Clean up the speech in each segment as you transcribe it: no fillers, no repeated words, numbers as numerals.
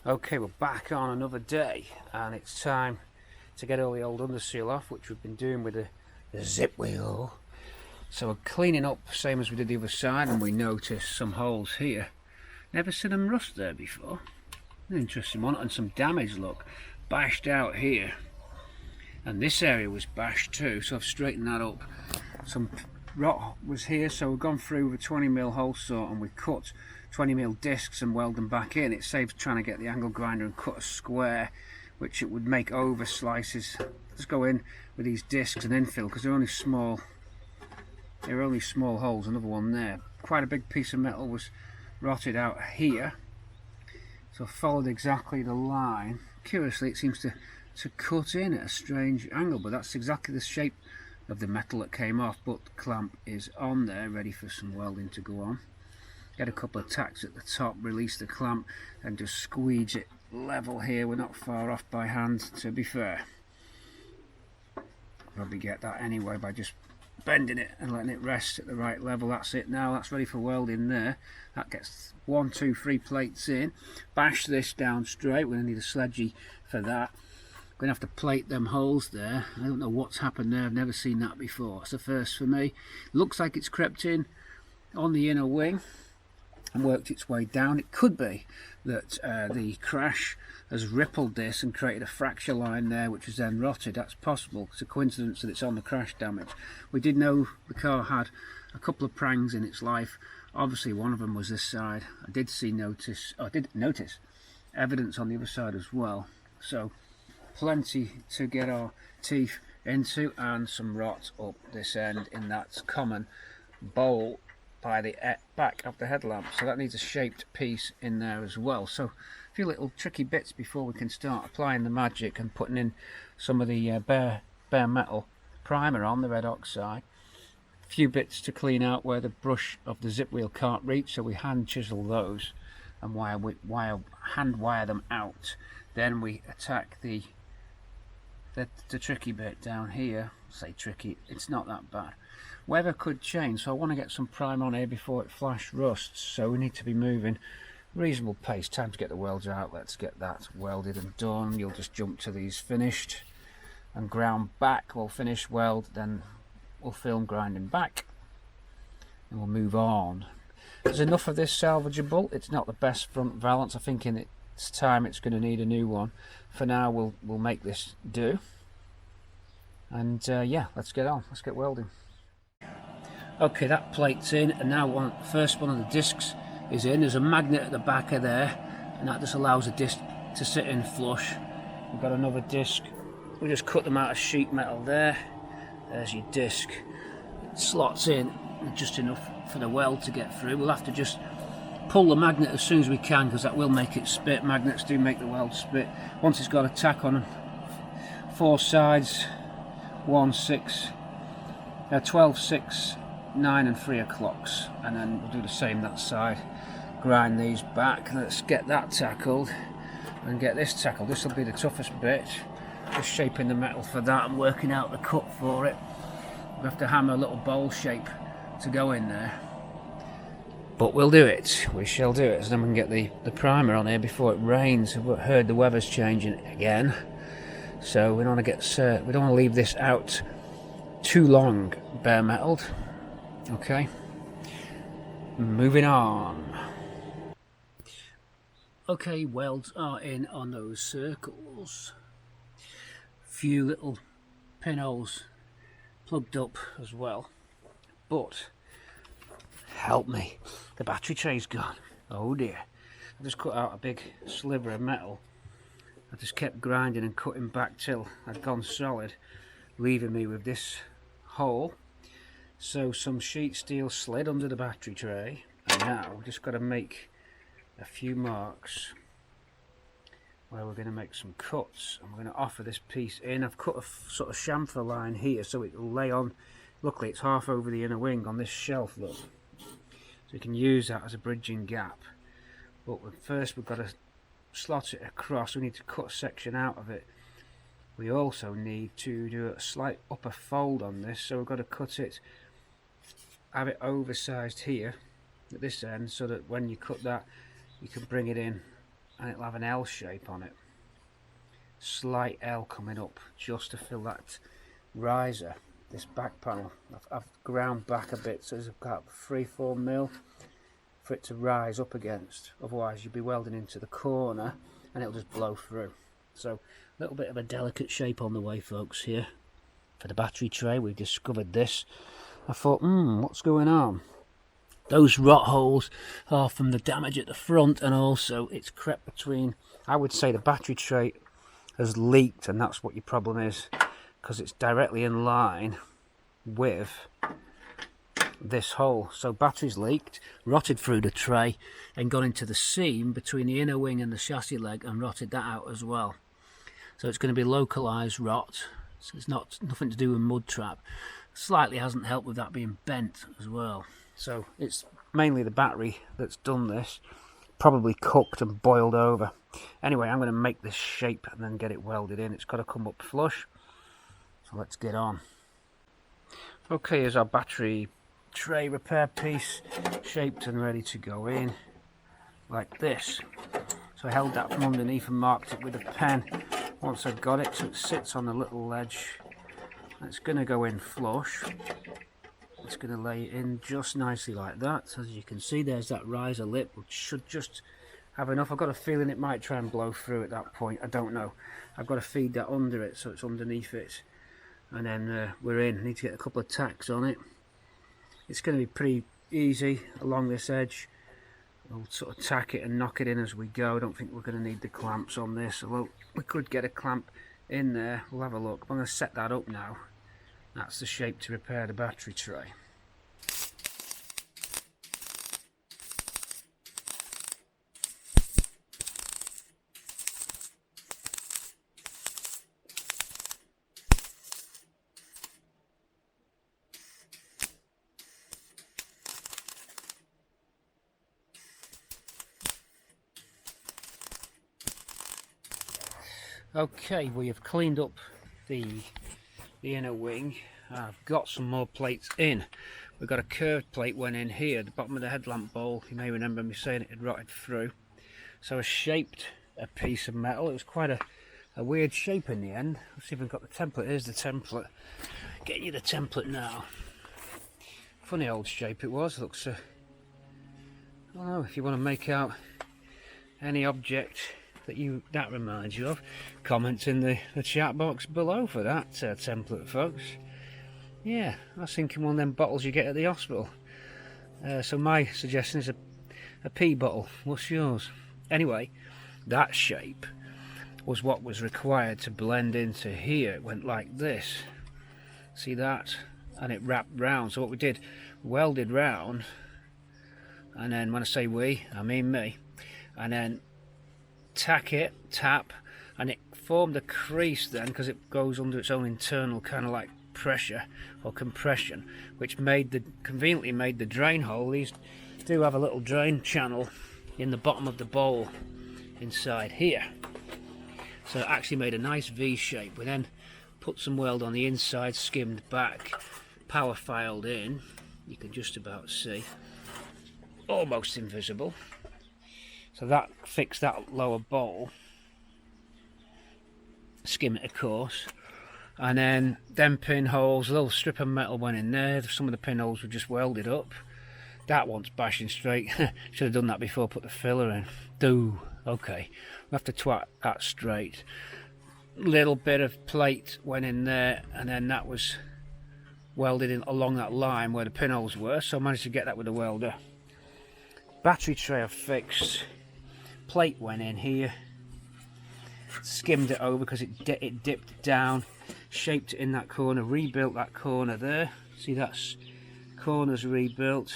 Okay, we're back on another day and it's time to get all the old underseal off, which we've been doing with the zip wheel. So we're cleaning up same as we did the other side, and we noticed some holes here. Never seen them rust there before. An interesting one, and some damage, look, bashed out here, and this area was bashed too, so I've straightened that up. Some rot was here, so we've gone through with a 20mm hole saw and we cut 20mm discs and weld them back in. It saves trying to get the angle grinder and cut a square, which it would make over slices. Just go in with these discs and infill, because they're only small. They're only small holes. Another one there. Quite a big piece of metal was rotted out here, so I followed exactly the line. Curiously, it seems to cut in at a strange angle, but that's exactly the shape of the metal that came off. But the clamp is on there, ready for some welding to go on. Get a couple of tacks at the top, release the clamp, and just squeeze it level here. We're not far off by hand, to be fair. Probably get that anyway by just bending it and letting it rest at the right level. That's it now, that's ready for welding there. That gets 1, 2, 3 plates in. Bash this down straight. We're going to need a sledgy for that. We're going to have to plate them holes there. I don't know what's happened there, I've never seen that before. It's the first for me. Looks like it's crept in on the inner wing and worked its way down. It could be that the crash has rippled this and created a fracture line there, which has then rotted. That's possible. It's a coincidence that it's on the crash damage. We did know the car had a couple of prangs in its life. Obviously one of them was this side. I did notice evidence on the other side as well. So plenty to get our teeth into, and some rot up this end in that common bowl by the back of the headlamp, so that needs a shaped piece in there as well. So a few little tricky bits before we can start applying the magic and putting in some of the bare metal primer on the red oxide. A few bits to clean out where the brush of the zip wheel can't reach, so we hand chisel those and hand wire them out. Then we attack the tricky bit down here. Say tricky, it's not that bad. Weather could change, so I want to get some primer on here before it flash rusts, so we need to be moving reasonable pace. Time to get the welds out. Let's get that welded and done. You'll just jump to these finished and ground back. We'll finish weld, then we'll film grinding back, and we'll move on. There's enough of this salvageable. It's not the best front valance. I think in its time it's going to need a new one. For now we'll make this do, and yeah, let's get on. Let's get welding. Okay, that plate's in, and now first one of the discs is in. There's a magnet at the back of there, and that just allows the disc to sit in flush. We've got another disc. We just cut them out of sheet metal there. There's your disc. It slots in just enough for the weld to get through. We'll have to just pull the magnet as soon as we can, because that will make it spit. Magnets do make the weld spit. Once it's got a tack on them, 4 sides, 1, 6, 12, 6, 9 and 3 o'clocks, and then we'll do the same that side. Grind these back. Let's get that tackled and get this tackled. This will be the toughest bit, just shaping the metal for that and working out the cut for it. We'll have to hammer a little bowl shape to go in there, but we'll do it. We shall do it. So then we can get the primer on here before it rains. I've heard the weather's changing again, so we don't want to leave this out too long bare metalled. Okay, moving on. Okay, welds are in on those circles. Few little pinholes plugged up as well, but help me, the battery tray's gone. Oh dear. I just cut out a big sliver of metal. I just kept grinding and cutting back till I'd gone solid, leaving me with this hole. So some sheet steel slid under the battery tray, and now we've just got to make a few marks where we're going to make some cuts, and we're going to offer this piece in. I've cut a sort of chamfer line here so it will lay on. Luckily it's half over the inner wing on this shelf, look, so you can use that as a bridging gap. But first we've got to slot it across. We need to cut a section out of it. We also need to do a slight upper fold on this, so we've got to cut it, have it oversized here at this end, so that when you cut that you can bring it in and it'll have an L shape on it. Slight L coming up just to fill that riser. This back panel, I've ground back a bit so it's about 3-4 mil for it to rise up against. Otherwise you'd be welding into the corner and it'll just blow through. So a little bit of a delicate shape on the way, folks, here for the battery tray. We've discovered this. I thought, what's going on? Those rot holes are from the damage at the front, and also it's crept between. I would say the battery tray has leaked, and that's what your problem is, because it's directly in line with this hole. So batteries leaked, rotted through the tray and gone into the seam between the inner wing and the chassis leg and rotted that out as well. So it's going to be localized rot. So it's nothing to do with mud trap. Slightly hasn't helped with that being bent as well. So it's mainly the battery that's done this, probably cooked and boiled over. Anyway, I'm going to make this shape and then get it welded in. It's got to come up flush. So let's get on. Okay, here's our battery tray repair piece, shaped and ready to go in like this. So I held that from underneath and marked it with a pen once I got it, so it sits on the little ledge. It's going to go in flush. It's going to lay in just nicely like that. So as you can see, there's that riser lip, which should just have enough. I've got a feeling it might try and blow through at that point. I don't know. I've got to feed that under it so it's underneath it. And then we're in. I need to get a couple of tacks on it. It's going to be pretty easy along this edge. We'll sort of tack it and knock it in as we go. I don't think we're going to need the clamps on this, although we could get a clamp in there. We'll have a look. I'm going to set that up now. That's the shape to repair the battery tray. Okay, we have cleaned up the inner wing. I've got some more plates in. We've got a curved plate went in here, the bottom of the headlamp bowl. You may remember me saying it had rotted through. So I shaped a piece of metal. It was quite a weird shape in the end. Let's see if we've got the template. Here's the template. Getting you the template now. Funny old shape it was. Looks I don't know if you want to make out any object that reminds you of, comment in the chat box below for that template, folks. Yeah, I was thinking one of them bottles you get at the hospital. So my suggestion is a pee bottle. What's yours? Anyway, that shape was what was required to blend into here. It went like this. See that? And it wrapped round. So what we did, welded round, and then when I say we, I mean me, and then tack it, tap, and it formed a crease then, because it goes under its own internal kind of like pressure or compression, which conveniently made the drain hole. These do have a little drain channel in the bottom of the bowl inside here, so it actually made a nice V shape. We then put some weld on the inside, skimmed back, power filed in. You can just about see, almost invisible. So that fixed that lower bowl, skim it of course, and then them pinholes, a little strip of metal went in there. Some of the pinholes were just welded up. That one's bashing straight. Should have done that before I put the filler in. Okay, we have to twat that straight. Little bit of plate went in there, and then that was welded in along that line where the pinholes were, so I managed to get that with the welder. Battery tray I've fixed. Plate went in here, skimmed it over because it dipped down, shaped it in that corner, rebuilt that corner there. See, that's corner's rebuilt.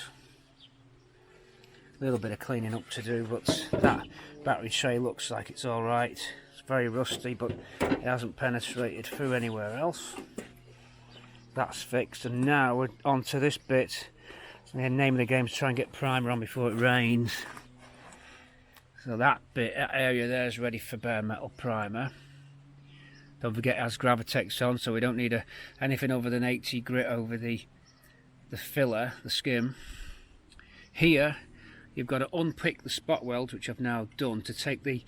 A little bit of cleaning up to do, but that battery tray looks like it's alright. It's very rusty, but it hasn't penetrated through anywhere else. That's fixed, and now we're on to this bit. The name of the game is try and get primer on before it rains. So that area there is ready for bare metal primer. Don't forget it has Gravitex on, so we don't need anything other than 80 grit over the filler, the skim. Here you've got to unpick the spot welds, which I've now done, to take the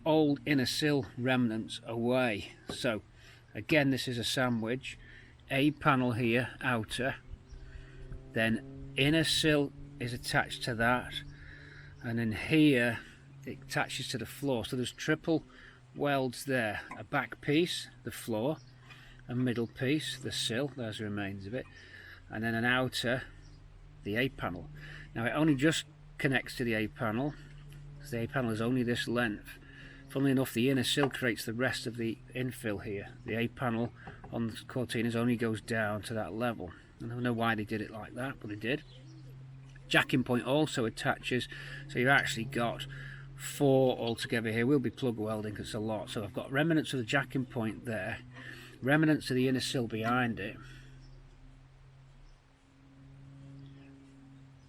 old inner sill remnants away. So again, this is a sandwich, a panel here, outer, then inner sill is attached to that, and then here it attaches to the floor. So there's triple welds there, a back piece, the floor, a middle piece, the sill, there's the remains of it, and then an outer, the A panel. Now it only just connects to the A panel, because the A panel is only this length. Funnily enough, the inner sill creates the rest of the infill here. The A panel on the Cortinas only goes down to that level. I don't know why they did it like that, but they did. Jacking point also attaches, so you've actually got 4 altogether here. We'll be plug welding because it's a lot. So I've got remnants of the jacking point there, remnants of the inner sill behind it,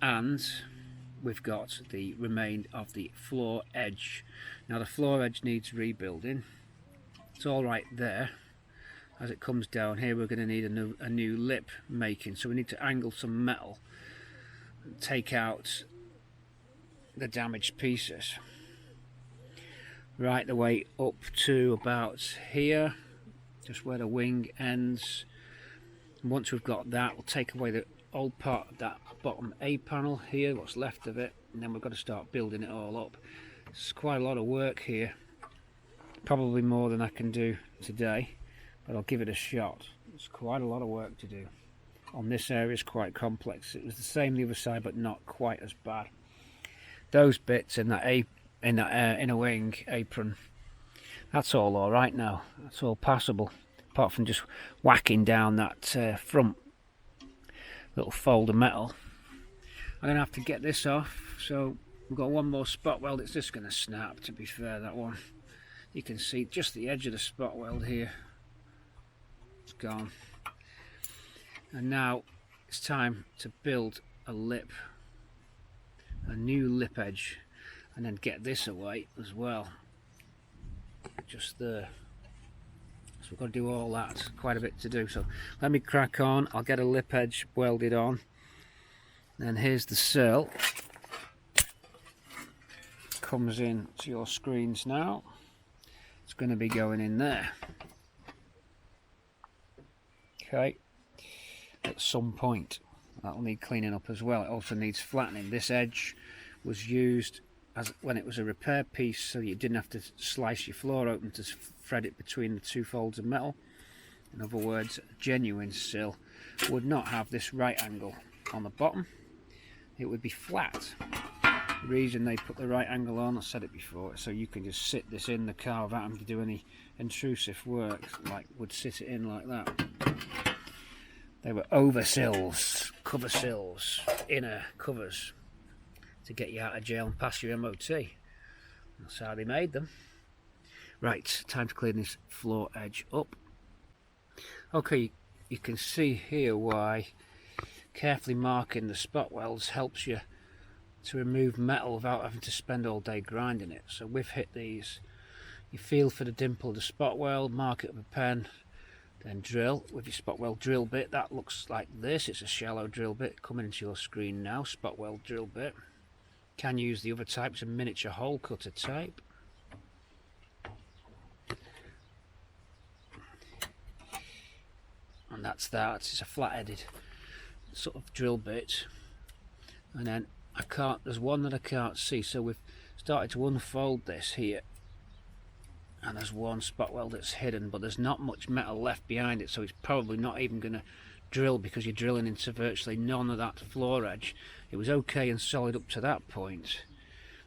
and we've got the remain of the floor edge. Now the floor edge needs rebuilding. It's all right there. As it comes down here, we're going to need a new lip making, so we need to angle some metal and take out the damaged pieces right the way up to about here, just where the wing ends. And once we've got that, we'll take away the old part of that bottom A panel here, what's left of it, and then we've got to start building it all up. It's quite a lot of work here, probably more than I can do today, but I'll give it a shot. It's quite a lot of work to do. On this area is quite complex. It was the same the other side, but not quite as bad. Those bits in that inner wing apron, that's all right now. That's all passable, apart from just whacking down that front little fold of metal. I'm gonna have to get this off. So we've got one more spot weld. It's just gonna snap, to be fair, that one. You can see just the edge of the spot weld here. It's gone. And now it's time to build a lip, a new lip edge, and then get this away as well, just there. So we've got to do all that, quite a bit to do. So let me crack on. I'll get a lip edge welded on. Then here's the sill. Comes in to your screens now. It's going to be going in there. Okay. At some point. That'll need cleaning up as well. It also needs flattening. This edge was used as when it was a repair piece, so you didn't have to slice your floor open to thread it between the 2 folds of metal. In other words, a genuine sill would not have this right angle on the bottom. It would be flat. The reason they put the right angle on, I said it before, so you can just sit this in the car without having to do any intrusive work, like would sit it in like that. They were over sills, cover sills, inner covers to get you out of jail and pass your MOT. That's how they made them. Right, time to clean this floor edge up. Okay, you can see here why carefully marking the spot welds helps you to remove metal without having to spend all day grinding it. So we've hit these. You feel for the dimple of the spot weld, mark it with a pen, then drill with your spot weld drill bit. That looks like this. It's a shallow drill bit coming into your screen now. Spot weld drill bit. Can use the other types of miniature hole cutter type. And that's that. It's a flat-headed sort of drill bit. And then there's one that I can't see, so we've started to unfold this here. And there's one spot weld that's hidden, but there's not much metal left behind it, so it's probably not even going to drill, because you're drilling into virtually none of that floor edge. It was okay and solid up to that point,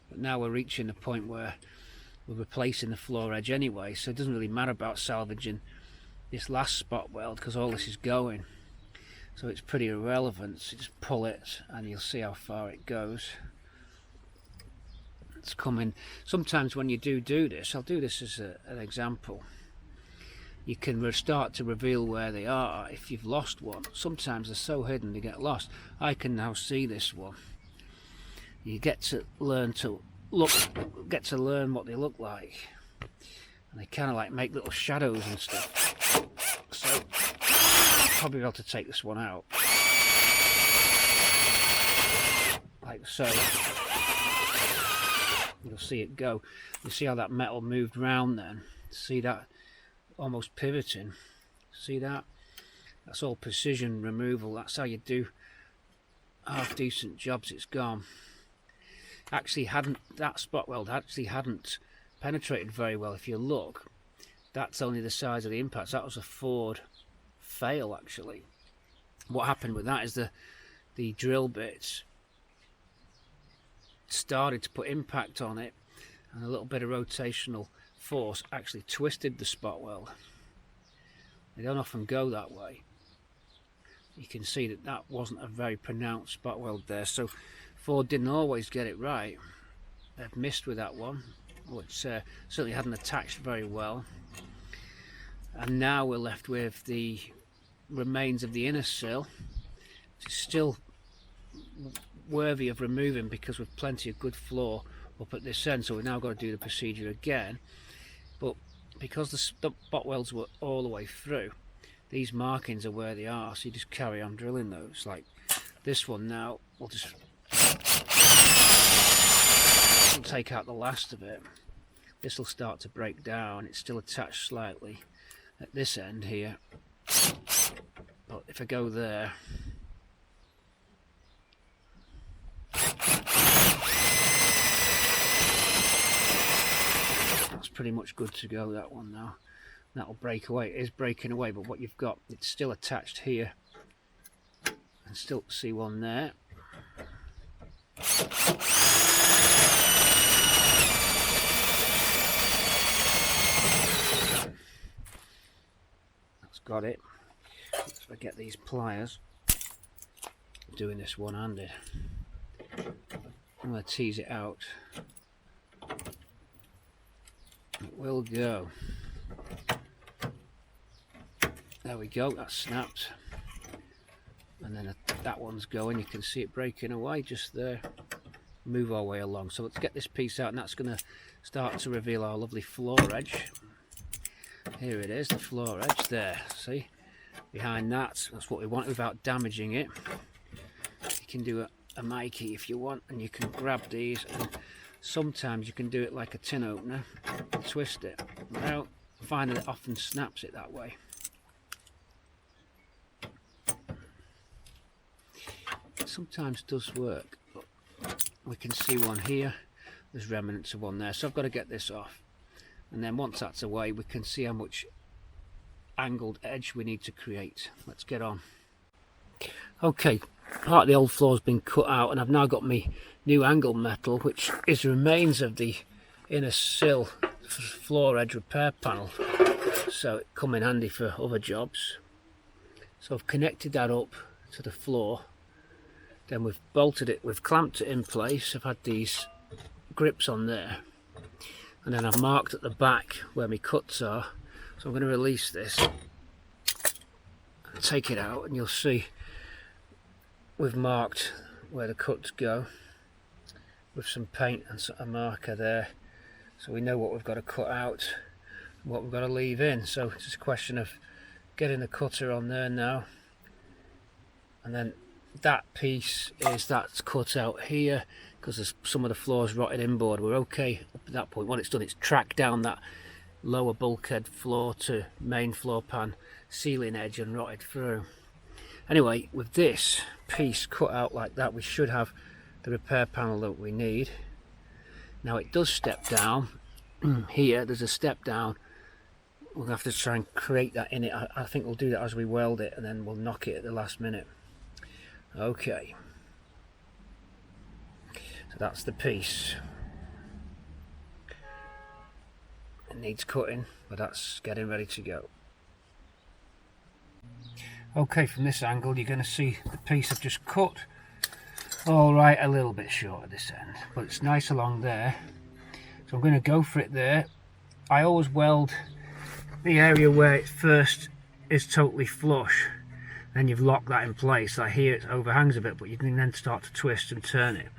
but now we're reaching the point where we're replacing the floor edge anyway, so it doesn't really matter about salvaging this last spot weld because all this is going, so it's pretty irrelevant. So just pull it and you'll see how far it goes. It's coming. Sometimes when you do this, I'll do this as an example, you can start to reveal where they are if you've lost one. Sometimes they're so hidden they get lost. I can now see this one. You get to learn what they look like, and they kind of like make little shadows and stuff. So I'll probably be able to take this one out like so. you'll see it go. You see how that metal moved round then? See that almost pivoting? See that? That's all precision removal. That's how you do half decent jobs. It's gone. Actually that spot weld actually hadn't penetrated very well. If you look, that's only the size of the impacts. That was a Ford fail actually. What happened with that is the drill bits started to put impact on it, and a little bit of rotational force actually twisted the spot weld. They don't often go that way. You can see that that wasn't a very pronounced spot weld there, so Ford didn't always get it right. They've missed with that one, which certainly hadn't attached very well. And now we're left with the remains of the inner sill. It's still worthy of removing because we've plenty of good floor up at this end, so we've now got to do the procedure again. But because the spot welds were all the way through, these markings are where they are, so you just carry on drilling those. Like this one now, we'll take out the last of it. This will start to break down. It's still attached slightly at this end here, but if I go there, that's pretty much good to go, that one now. That'll break away. It is breaking away, but what you've got, it's still attached here, and still see one there. That's got it. If I get these pliers, I'm doing this one-handed. I'm going to tease it out. It will go. There we go, that's snapped. And then that one's going, you can see it breaking away just there. Move our way along. So let's get this piece out, and that's going to start to reveal our lovely floor edge. Here it is, the floor edge there. See? Behind that, that's what we want without damaging it. You can do a Mikey if you want, and you can grab these, and sometimes you can do it like a tin opener, twist it. Now, I find that it often snaps it that way. It sometimes does work, but we can see one here, there's remnants of one there, so I've got to get this off, and then once that's away we can see how much angled edge we need to create. Let's get on. Okay, part of the old floor has been cut out, and I've now got my new angled metal, which is remains of the inner sill floor edge repair panel, so it come in handy for other jobs. So I've connected that up to the floor, then we've bolted it, we've clamped it in place. I've had these grips on there, and then I've marked at the back where my cuts are. So I'm going to release this and take it out, and you'll see we've marked where the cuts go with some paint and a marker there, so we know what we've got to cut out and what we've got to leave in. So it's just a question of getting the cutter on there now, and then that piece that's cut out here because some of the floor's rotted inboard. We're okay up at that point. What it's done, it's tracked down that lower bulkhead floor to main floor pan ceiling edge and rotted through. Anyway, with this piece cut out like that, we should have the repair panel that we need. Now it does step down. Here there's a step down. We'll have to try and create that in it. I think we'll do that as we weld it, and then we'll knock it at the last minute. Okay, so that's the piece. It needs cutting, but that's getting ready to go. Okay, from this angle you're going to see the piece I've just cut. Alright, a little bit short at this end, but it's nice along there. So I'm going to go for it there. I always weld the area where it first is totally flush. Then you've locked that in place. Like here it overhangs a bit, but you can then start to twist and turn it.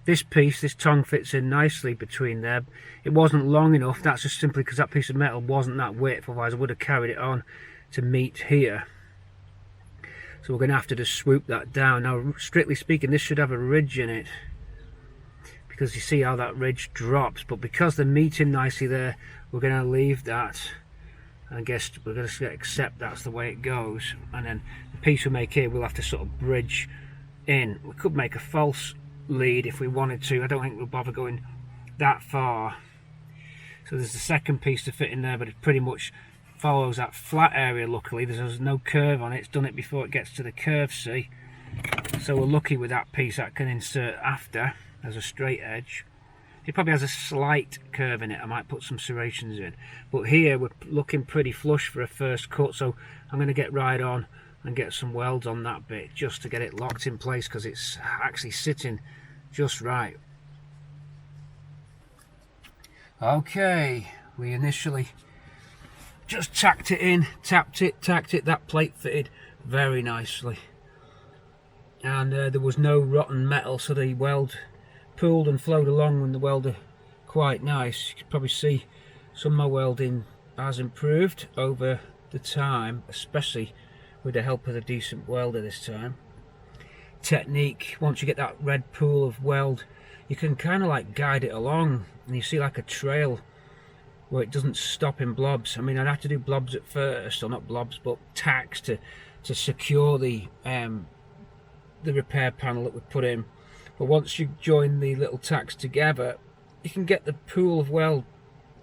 This piece, this tongue fits in nicely between there. It wasn't long enough, that's just simply because that piece of metal wasn't that width, otherwise I would have carried it on to meet here. So we're going to have to just swoop that down. Now strictly speaking, this should have a ridge in it, because you see how that ridge drops, but because they're meeting nicely there, we're going to leave that. I guess we're going to accept that's the way it goes, and then the piece we make here we'll have to sort of bridge in. We could make a false lead if we wanted to. I don't think we'll bother going that far. So there's the second piece to fit in there, but it pretty much follows that flat area. Luckily there's no curve on it, it's done it before it gets to the curve, see? So we're lucky with that piece that can insert after as a straight edge. It probably has a slight curve in it, I might put some serrations in. But here we're looking pretty flush for a first cut, so I'm going to get right on and get some welds on that bit just to get it locked in place, because it's actually sitting just right. Okay, we initially just tacked it in, tapped it, tacked it, that plate fitted very nicely. And there was no rotten metal, so the weld pulled and flowed along when the welder quite nice. You can probably see some of my welding has improved over the time, especially with the help of a decent welder this time. Technique, once you get that red pool of weld, you can kind of like guide it along, and you see like a trail where it doesn't stop in blobs. I mean, I'd have to do blobs at first, or not blobs, but tacks to secure the repair panel that we put in. But once you join the little tacks together, you can get the pool of weld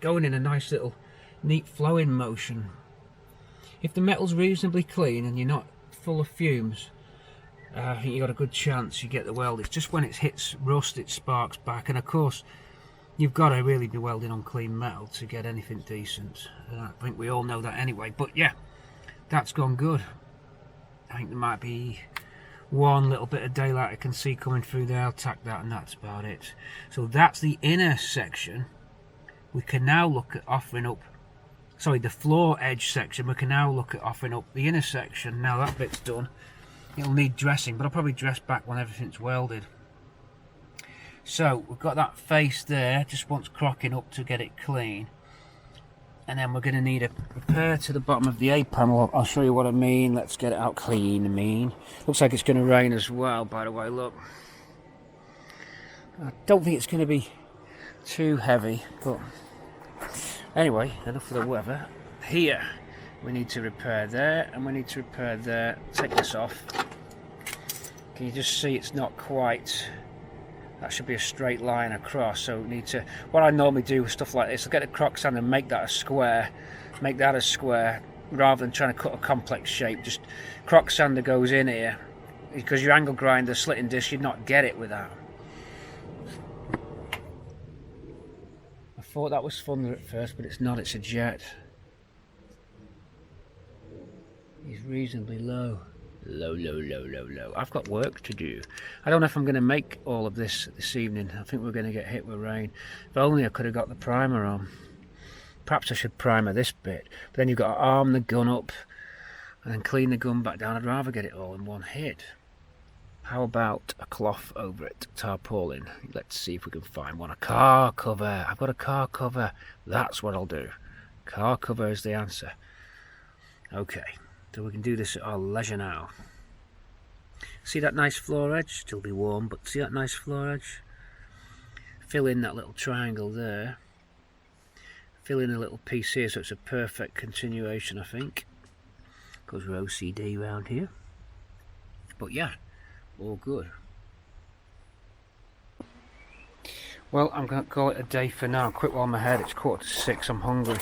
going in a nice little neat flowing motion. If the metal's reasonably clean and you're not full of fumes, I think you've got a good chance you get the weld. It's just when it hits rust it sparks back, and of course you've got to really be welding on clean metal to get anything decent. And I think we all know that anyway. But yeah, that's gone good. I think there might be one little bit of daylight I can see coming through there. I'll tack that, and that's about it. So that's the inner section. We can now look at offering up, sorry, the floor edge section. We can now look at offering up the inner section. Now that bit's done, it'll need dressing, but I'll probably dress back when everything's welded. So we've got that face there, just wants crocking up to get it clean. And then we're going to need a repair to the bottom of the A panel. I'll show you what I mean. Let's get it out clean. Looks like it's going to rain as well, by the way, look. I don't think it's going to be too heavy, but anyway, enough of the weather. Here, we need to repair there, and we need to repair there. Take this off. Can you just see it's not quite... That should be a straight line across, so we need to... What I normally do with stuff like this, I'll get a crock sander and make that a square. Make that a square, rather than trying to cut a complex shape. Just crock sander goes in here, because your angle grinder, slitting disc, you'd not get it with that. I thought that was thunder at first, but it's not, it's a jet. He's reasonably low. Low. I've got work to do. I don't know if I'm going to make all of this evening. I think we're going to get hit with rain. If only I could have got the primer on. Perhaps I should primer this bit. But then you've got to arm the gun up and then clean the gun back down. I'd rather get it all in one hit. How about a cloth over it? Tarpaulin. Let's see if we can find one. A car cover. I've got a car cover. That's what I'll do. Car cover is the answer. Okay. So we can do this at our leisure now. See that nice floor edge? Still be warm, but see that nice floor edge? Fill in that little triangle there. Fill in a little piece here so it's a perfect continuation, I think. Because we're OCD around here. But yeah, all good. Well, I'm going to call it a day for now. Quick while I'm ahead, it's 5:45, I'm hungry.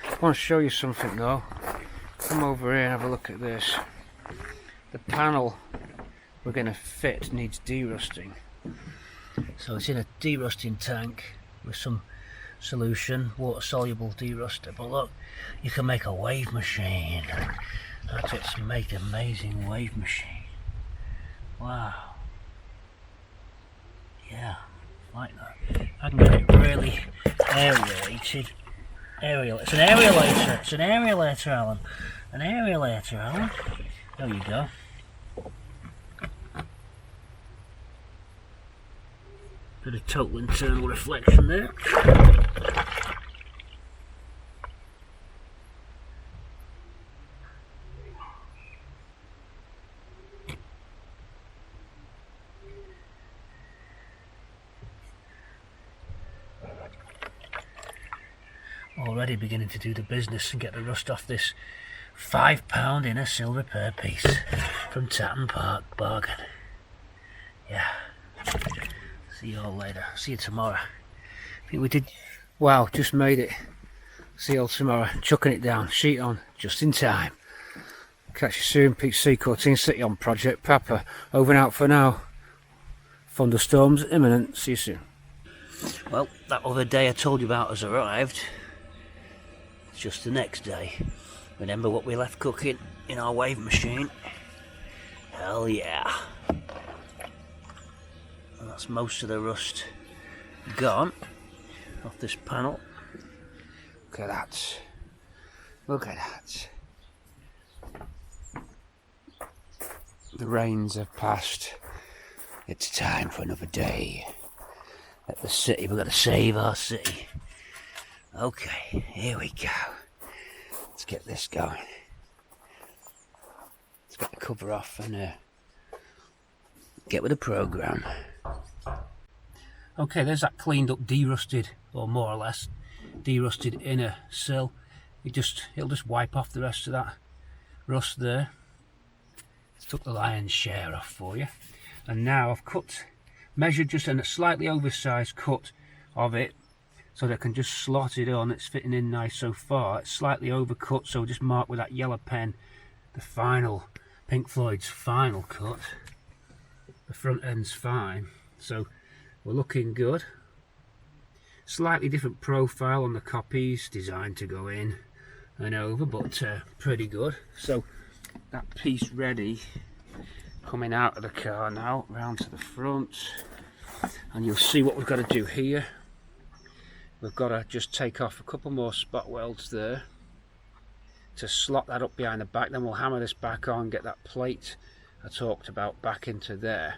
I want to show you something though. Come over here and have a look at this. The panel we're going to fit needs derusting. So it's in a derusting tank with some solution, water soluble deruster. But look, you can make a wave machine. That's it, to make an amazing wave machine. Wow. Yeah, like that. I can get it really aerated. It's an aerolator. It's an aerolator, Alan. An aerolator, Alan. There you go. Bit of total internal reflection there. already beginning to do the business and get the rust off this £5 inner sill repair piece from Tatton Park Bargain. Yeah. See you all later. See you tomorrow. I think we did. Wow, just made it. See you all tomorrow. Chucking it down. Sheet on. Just in time. Catch you soon. Mk3 Cortina City on Project Pappa. Over and out for now. Thunderstorms imminent. See you soon. Well, that other day I told you about has arrived. It's just the next day. Remember what we left cooking in our wave machine? Hell yeah. And that's most of the rust gone off this panel. Look at that. Look at that. The rains have passed. It's time for another day at the city. We've got to save our city. Okay, here we go. Let's get this going. Let's get the cover off and get with the programme. Okay, there's that cleaned up, derusted, or more or less derusted inner sill. It'll just wipe off the rest of that rust there. Took the lion's share off for you. And now I've measured just a slightly oversized cut of it so that I can just slot it on. It's fitting in nice so far. It's slightly overcut, so just mark with that yellow pen the final, Pink Floyd's final cut. The front end's fine, so we're looking good. Slightly different profile on the copies, designed to go in and over, but pretty good. So that piece ready, coming out of the car now, round to the front, and you'll see what we've got to do here. We've got to just take off a couple more spot welds there to slot that up behind the back. Then we'll hammer this back on, get that plate I talked about back into there.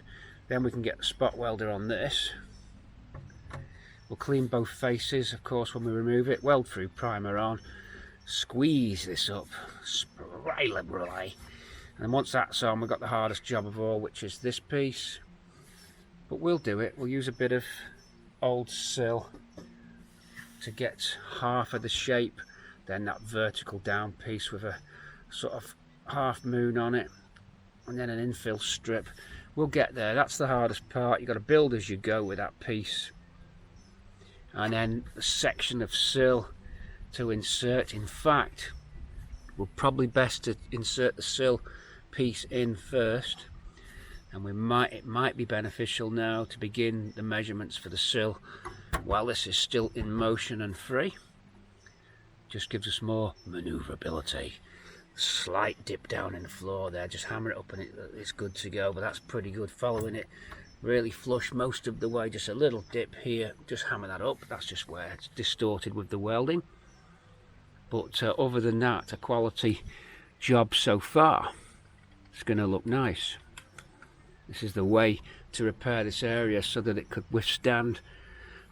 Then we can get the spot welder on this. We'll clean both faces, of course, when we remove it. Weld through primer on, squeeze this up, spray. And once that's on, we've got the hardest job of all, which is this piece. But we'll do it. We'll use a bit of old sill to get half of the shape, then that vertical down piece with a sort of half moon on it, and then an infill strip. We'll get there. That's the hardest part. You've got to build as you go with that piece. And then a section of sill to insert. In fact, we're probably best to insert the sill piece in first, and it might be beneficial now to begin the measurements for the sill while this is still in motion and free. Just gives us more maneuverability. Slight dip down in the floor there, just hammer it up and it's good to go. But that's pretty good, following it really flush most of the way. Just a little dip here, just hammer that up. That's just where it's distorted with the welding. But other than that, a quality job so far. It's going to look nice. This is the way to repair this area so that it could withstand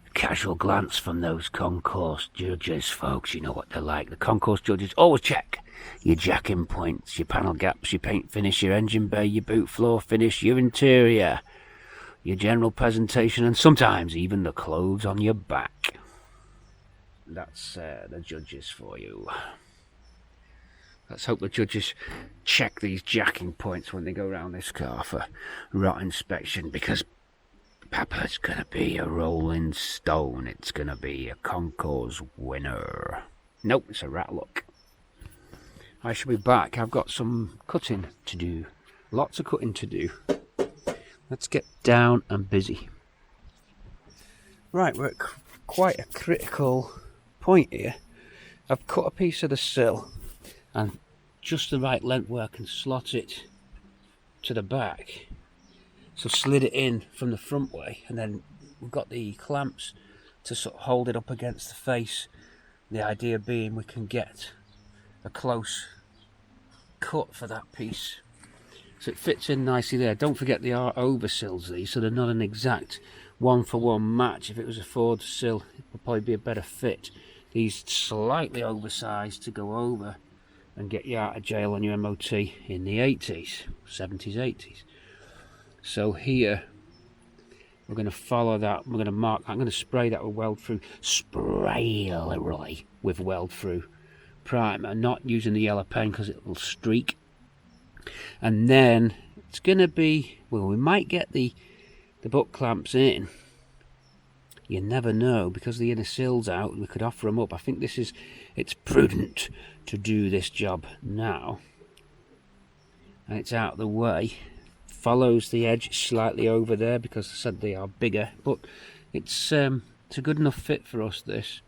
a casual glance from those concourse judges, folks. You know what they're like. The concourse judges always check your jacking points, your panel gaps, your paint finish, your engine bay, your boot floor finish, your interior, your general presentation, and sometimes even the clothes on your back. That's the judges for you. Let's hope the judges check these jacking points when they go around this car for rot inspection, because Pappa's going to be a rolling stone. It's going to be a concours winner. Nope, it's a rat luck. I shall be back. I've got some cutting to do. Lots of cutting to do. Let's get down and busy. Right, we're at quite a critical point here. I've cut a piece of the sill and just the right length where I can slot it to the back. So slid it in from the front way, and then we've got the clamps to sort of hold it up against the face. The idea being we can get a close cut for that piece. So it fits in nicely there. Don't forget they are oversills, these, so they're not an exact one-for-one match. If it was a Ford sill, it would probably be a better fit. These slightly oversized to go over and get you out of jail on your MOT in the 80s, 70s, 80s. So here, we're going to follow that. We're going to mark. I'm going to spray that with weld through. Spray with weld through primer, not using the yellow paint because it will streak. And then it's going to be, well, we might get the butt clamps in. You never know, because the inner sill's out, we could offer them up. I think it's prudent to do this job now. And it's out of the way. Follows the edge slightly over there because I said they are bigger, but it's a good enough fit for us, this.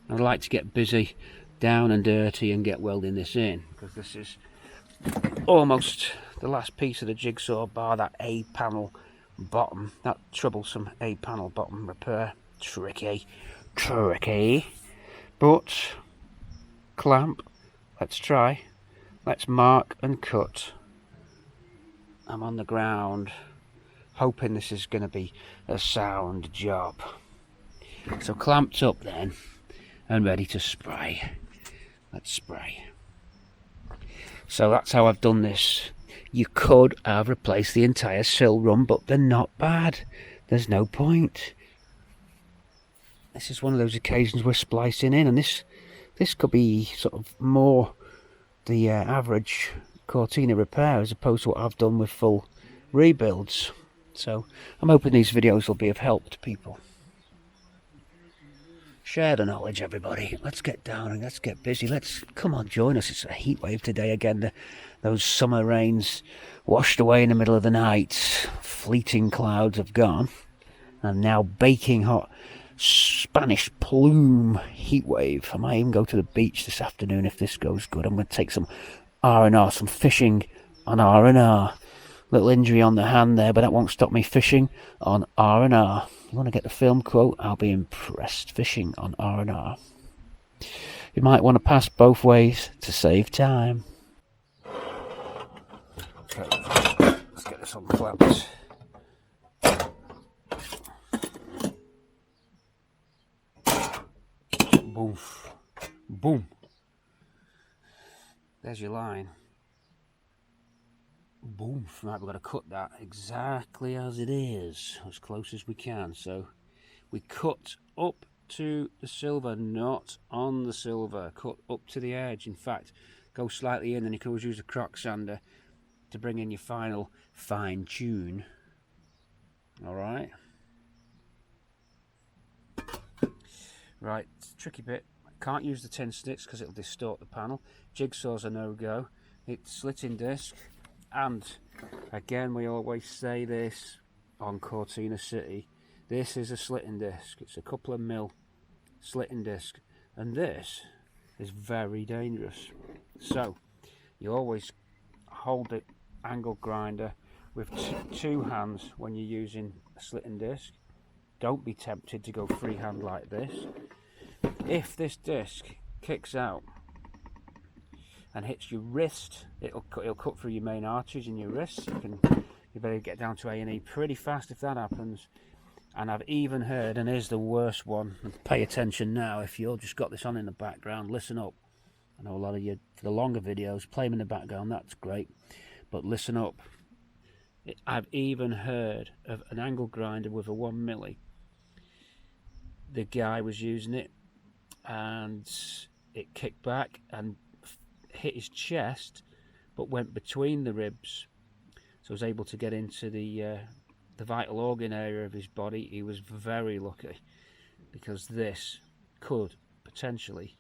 I'd like to get busy, down and dirty, and get welding this in, because this is almost the last piece of the jigsaw, bar that A panel bottom, that troublesome A panel bottom repair. Tricky, but clamp. Let's try. Let's mark and cut. I'm on the ground, hoping this is going to be a sound job. So clamped up then, and ready to spray. Let's spray. So that's how I've done this. You could have replaced the entire sill run, but they're not bad. There's no point. This is one of those occasions we're splicing in, and this could be sort of more the average Cortina repair as opposed to what I've done with full rebuilds. So I'm hoping these videos will be of help to people. Share the knowledge, everybody. Let's get down and let's get busy. Come on, join us. It's a heat wave today again. Those summer rains washed away in the middle of the night. Fleeting clouds have gone, and now baking hot Spanish plume heat wave. I might even go to the beach this afternoon if this goes good. I'm going to take some R&R, some fishing on R&R. Little injury on the hand there, but that won't stop me fishing on R&R. You want to get the film quote? I'll be impressed. Fishing on R&R. You might want to pass both ways to save time. Okay, let's get this unclamped. Boom. Boom. There's your line. Boom. Right, we've got to cut that exactly as it is, as close as we can. So we cut up to the silver, not on the silver. Cut up to the edge. In fact, go slightly in, and you can always use a crock sander to bring in your final fine tune. Alright. Right, tricky bit. Can't use the tin sticks because it'll distort the panel. Jigsaw's a no-go. It's slitting disc. And again, we always say this on Cortina City. This is a slitting disc. It's a couple of mil slitting disc. And this is very dangerous. So, you always hold the angle grinder with two hands when you're using a slitting disc. Don't be tempted to go freehand like this. If this disc kicks out and hits your wrist, it'll cut through your main arteries in your wrist. You better get down to A&E pretty fast if that happens. And I've even heard, and here's the worst one, and pay attention now if you've just got this on in the background, listen up. I know a lot of you, the longer videos, play them in the background, that's great, but listen up. I've even heard of an angle grinder with a 1 milli. The guy was using it, and it kicked back and hit his chest, but went between the ribs, so was able to get into the vital organ area of his body. He was very lucky, because this could potentially,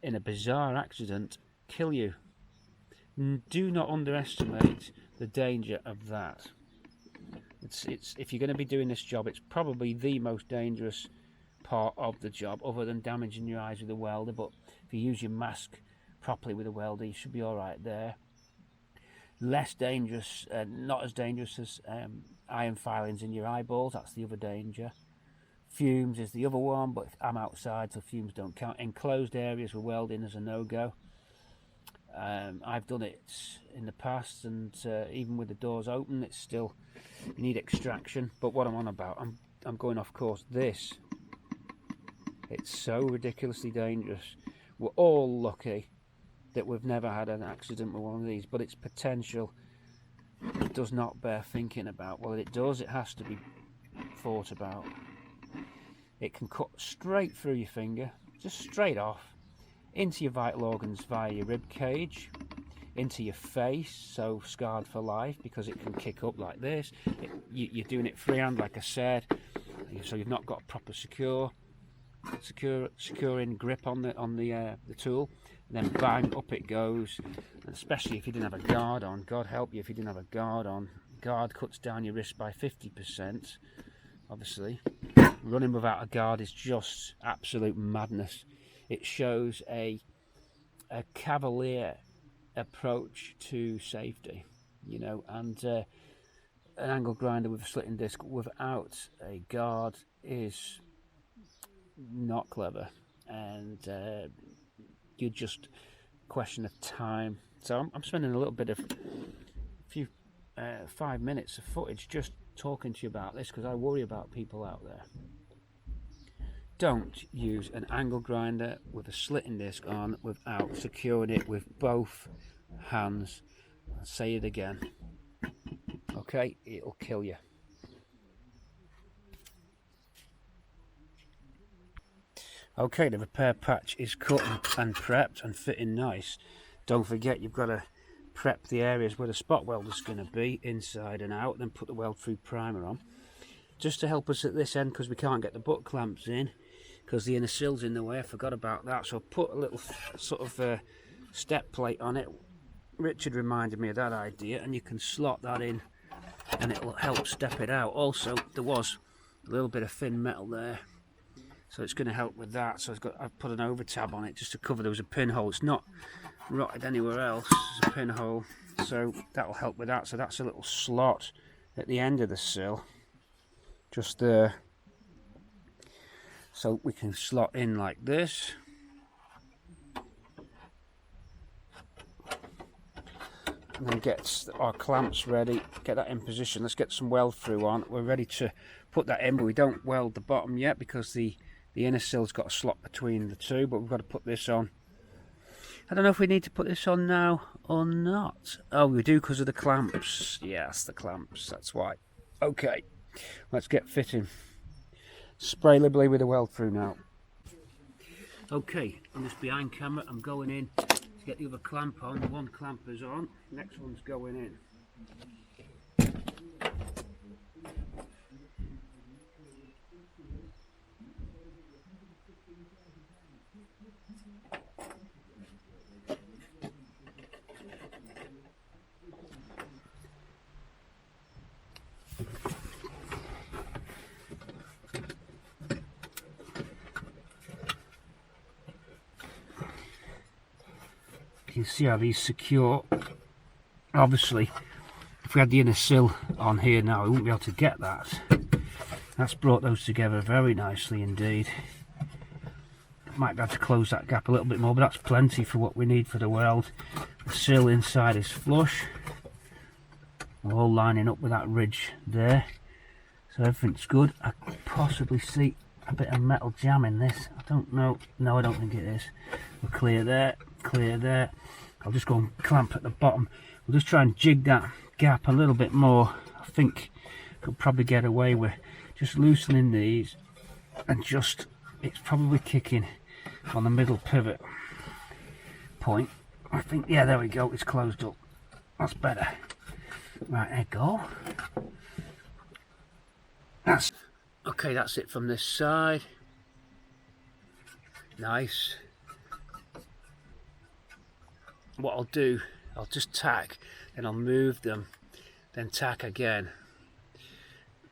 in a bizarre accident, kill you. Do not underestimate the danger of that. It's if you're going to be doing this job, it's probably the most dangerous part of the job, other than damaging your eyes with a welder. But if you use your mask properly with a welder, you should be all right there. Less dangerous, not as dangerous as iron filings in your eyeballs. That's the other danger. Fumes is the other one, but if I'm outside, so fumes don't count. Enclosed areas with welding is a no-go. I've done it in the past, and even with the doors open, it's still, you need extraction. But what I'm on about, I'm going off course. This, it's so ridiculously dangerous. We're all lucky that we've never had an accident with one of these, but its potential does not bear thinking about. Well, it does. It has to be thought about. It can cut straight through your finger, just straight off into your vital organs via your rib cage, into your face, so scarred for life because it can kick up like this. You're doing it freehand, like I said, so you've not got a proper securing grip on the tool, and then bang, up it goes. And especially if you didn't have a guard on, God help you if you didn't have a guard on. Guard cuts down your wrist by 50%. Obviously, running without a guard is just absolute madness. It shows a cavalier approach to safety, you know, and an angle grinder with a slitting disc without a guard is not clever, and you just question of time. So I'm spending a little bit of 5 minutes of footage just talking to you about this because I worry about people out there. Don't use an angle grinder with a slitting disc on without securing it with both hands. I'll say it again. Okay, it'll kill you. Okay, the repair patch is cut and prepped and fitting nice. Don't forget you've got to prep the areas where the spot weld is going to be, inside and out, then put the weld through primer on. Just to help us at this end, because we can't get the butt clamps in, because the inner sill's in the way. I forgot about that, so I put a little sort of step plate on it. Richard reminded me of that idea, and you can slot that in and it'll help step it out. Also, there was a little bit of thin metal there, so it's going to help with that. So I've put an over tab on it just to cover. There was a pinhole. It's not rotted anywhere else. There's a pinhole, so that'll help with that. So that's a little slot at the end of the sill, just there, so we can slot in like this. And then get our clamps ready, get that in position. Let's get some weld through on. We're ready to put that in, but we don't weld the bottom yet because the inner sill's got a slot between the two, but we've got to put this on. I don't know if we need to put this on now or not. Oh, we do because of the clamps. Yes, the clamps, that's why. Okay, let's get fitting. Spray liberally with a weld through now. Okay, on this behind camera, I'm going in to get the other clamp on. One clamp is on, next one's going in. You can see how these secure. Obviously, if we had the inner sill on here now, we wouldn't be able to get that. That's brought those together very nicely indeed. Might be able to close that gap a little bit more, but that's plenty for what we need for the weld. The sill inside is flush. We're all lining up with that ridge there, so everything's good. I could possibly see a bit of metal jam in this. I don't know. No, I don't think it is. We're clear there, clear there. I'll just go and clamp at the bottom. We'll just try and jig that gap a little bit more. I think I could probably get away with just loosening these and just, it's probably kicking on the middle pivot point. I think, yeah, there we go, it's closed up. That's better. Right, there you go. That's okay, that's it from this side. Nice. What I'll do, I'll just tack, then I'll move them, then tack again,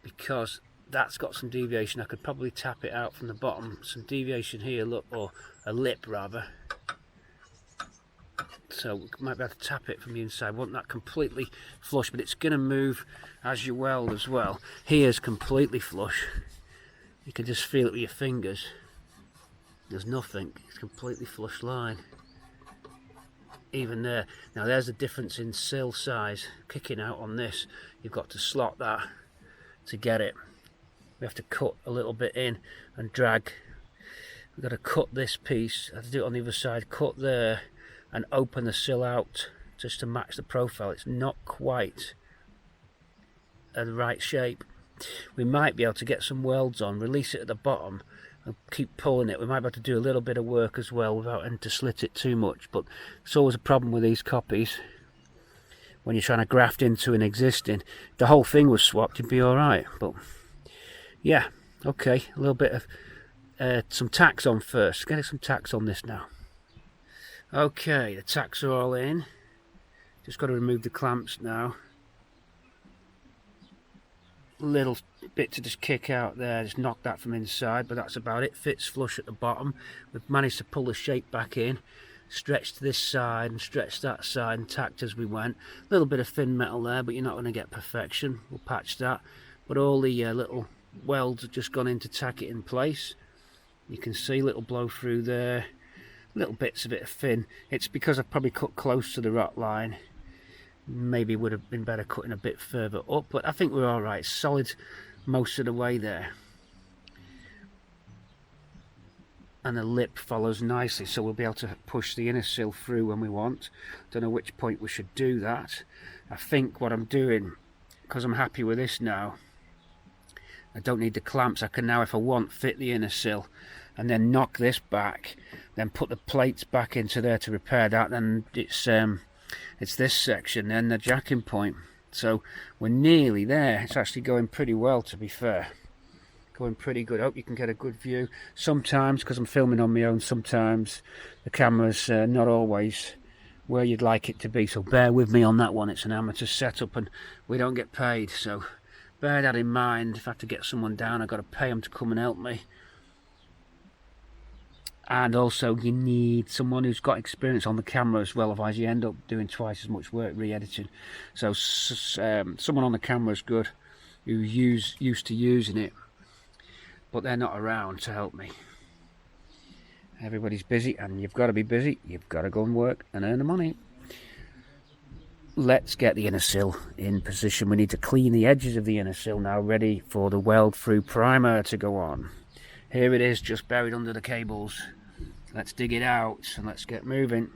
because that's got some deviation. I could probably tap it out from the bottom, some deviation here, look, or a lip rather, so we might be able to tap it from the inside. Want that completely flush, but it's going to move as you weld as well. Here's completely flush, you can just feel it with your fingers. There's nothing, it's completely flush line. Even there. Now there's the difference in sill size. Kicking out on this, you've got to slot that to get it. We have to cut a little bit in and drag. We've got to cut this piece. I have to do it on the other side. Cut there and open the sill out just to match the profile. It's not quite the right shape. We might be able to get some welds on, release it at the bottom, I'll keep pulling it. We might have to do a little bit of work as well without having to slit it too much, but it's always a problem with these copies. When you're trying to graft into an existing, the whole thing was swapped, you'd be alright. But yeah, okay, a little bit of some tacks on first. Get some tacks on this now. Okay, the tacks are all in. Just got to remove the clamps now. Little bit to just kick out there, just knock that from inside, but that's about it. Fits flush at the bottom. We've managed to pull the shape back in. Stretched this side and stretched that side and tacked as we went. A little bit of thin metal there, but you're not going to get perfection. We'll patch that. But all the little welds have just gone in to tack it in place. You can see a little blow through there. Little bits of it are thin. It's because I've probably cut close to the rot line. Maybe would have been better cutting a bit further up, but I think we're alright. Solid most of the way there. And the lip follows nicely, so we'll be able to push the inner sill through when we want. Don't know which point we should do that. I think what I'm doing, because I'm happy with this now, I don't need the clamps. I can now, if I want, fit the inner sill and then knock this back, then put the plates back into there to repair that. Then it's this section, then the jacking point. So we're nearly there. It's actually going pretty well, to be fair. Going pretty good. I hope you can get a good view. Sometimes, because I'm filming on my own, sometimes the camera's not always where you'd like it to be, so bear with me on that one. It's an amateur setup and we don't get paid, so bear that in mind. If I have to get someone down, I've got to pay them to come and help me. And also you need someone who's got experience on the camera as well, otherwise you end up doing twice as much work re-editing. So someone on the camera is good, who's used to using it, but they're not around to help me. Everybody's busy, and you've got to be busy. You've got to go and work and earn the money. Let's get the inner sill in position. We need to clean the edges of the inner sill now, ready for the weld through primer to go on. Here it is, just buried under the cables. Let's dig it out and let's get moving.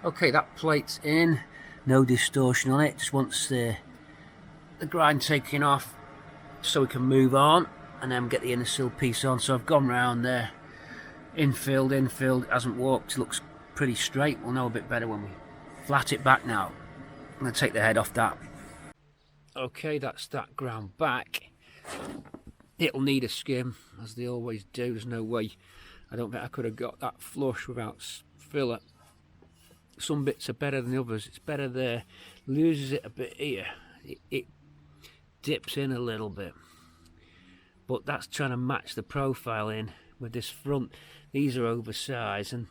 Okay, that plate's in. No distortion on it. Just wants the grind taken off so we can move on and then get the inner sill piece on. So I've gone round there, infilled, it hasn't walked, looks pretty straight. We'll know a bit better when we flat it back now. I'm going to take the head off that. Okay, that's that ground back. It'll need a skim, as they always do. There's no way. I don't think I could have got that flush without filler. Some bits are better than others. It's better there. Loses it a bit here. It dips in a little bit. But that's trying to match the profile in with this front. These are oversized, and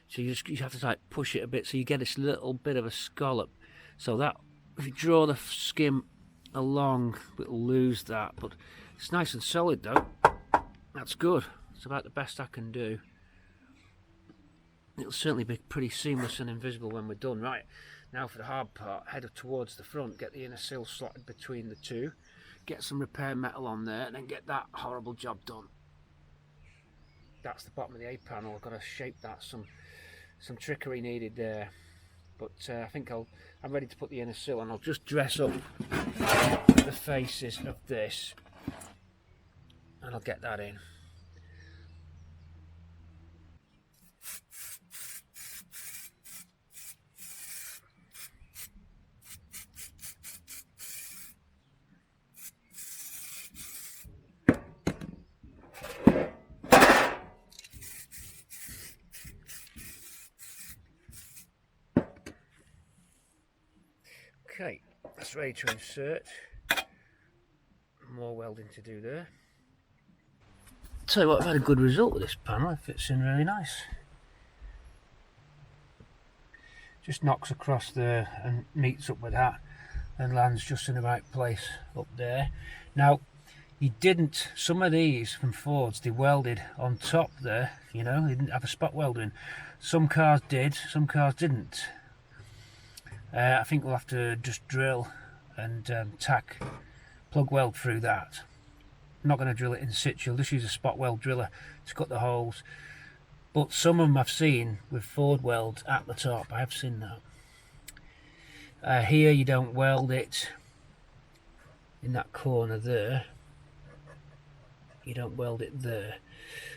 so you have to like push it a bit so you get this little bit of a scallop. So that if you draw the skim along, it'll lose that. But it's nice and solid though. That's good. It's about the best I can do. It'll certainly be pretty seamless and invisible when we're done. Right, now for the hard part, head up towards the front, get the inner sill slotted between the two, get some repair metal on there, and then get that horrible job done. That's the bottom of the A panel. I've got to shape that. Some trickery needed there, but I think I'm ready to put the inner sill on. I'll just dress up the faces of this and I'll get that in. Okay, that's ready to insert. More welding to do there. Tell you what, I've had a good result with this panel. It fits in really nice. Just knocks across there and meets up with that and lands just in the right place up there. Now, you didn't, some of these from Ford's, they welded on top there, you know, they didn't have a spot welding. Some cars did, some cars didn't. I think we'll have to just drill and tack, plug weld through that. I'm not going to drill it in situ, I'll just use a spot weld driller to cut the holes. But some of them I've seen with Ford weld at the top, I have seen that. Here you don't weld it in that corner there. you don't weld it there.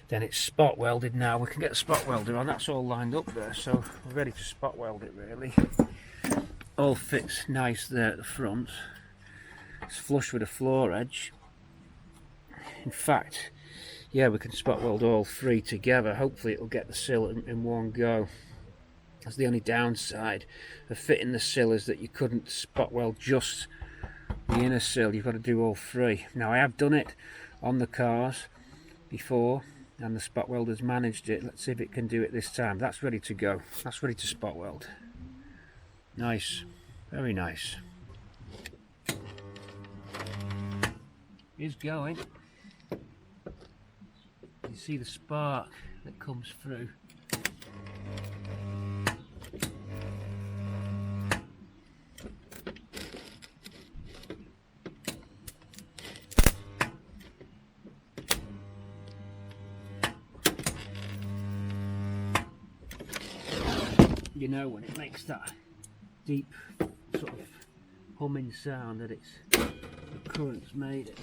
Then it's spot welded now. We can get the spot welder on, that's all lined up there, so we're ready to spot weld it really. All fits nice there at the front. It's flush with the floor edge. In fact, yeah, we can spot weld all three together. Hopefully it'll get the sill in one go. That's the only downside of fitting the sill, is that you couldn't spot weld just the inner sill. You've got to do all three. Now I have done it on the cars before and the spot welders managed it. Let's see if it can do it this time. That's ready to go. That's ready to spot weld. Nice, very nice. It's going. You see the spark that comes through. You know when it makes that deep sort of humming sound that it's the current's made it.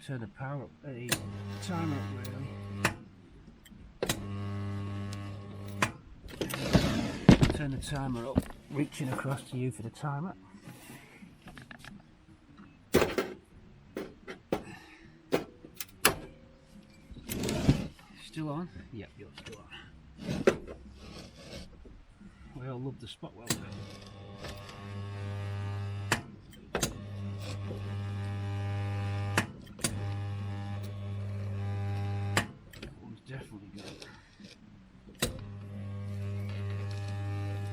Turn the power up, the timer up really. Turn the timer up, reaching across to you for the timer. Still on? Yep, you're still on. We all love the spot welder. Definitely good.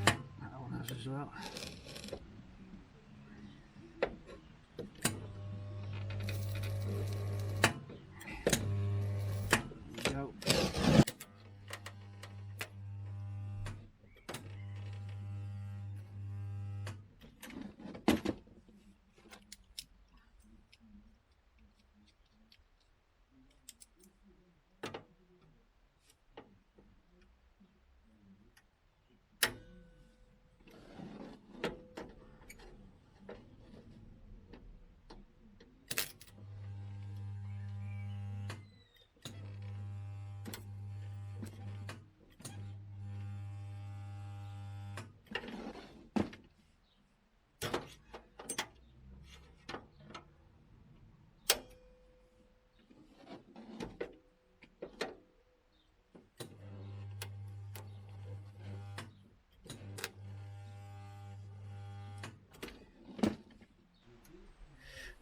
That one has as well. There we go.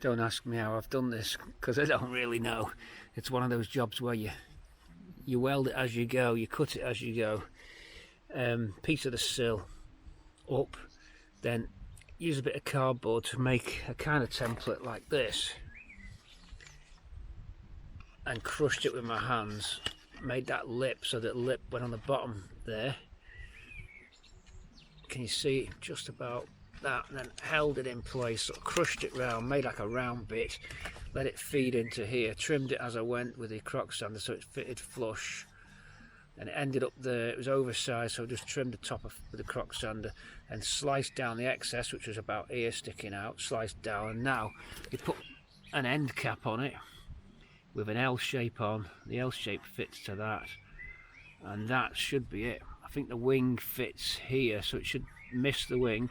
Don't ask me how I've done this, because I don't really know. It's one of those jobs where you weld it as you go, you cut it as you go. Piece of the sill up, then use a bit of cardboard to make a kind of template like this, and crushed it with my hands, made that lip so that lip went on the bottom there. Can you see just about that? And then held it in place, sort of crushed it round, made like a round bit, let it feed into here, trimmed it as I went with the crock sander so it fitted flush, and it ended up there. It was oversized, so I just trimmed the top with the crock sander and sliced down the excess, which was about here sticking out, sliced down, and now you put an end cap on it with an L shape on. The L shape fits to that, and that should be it. I think the wing fits here, so it should miss the wing.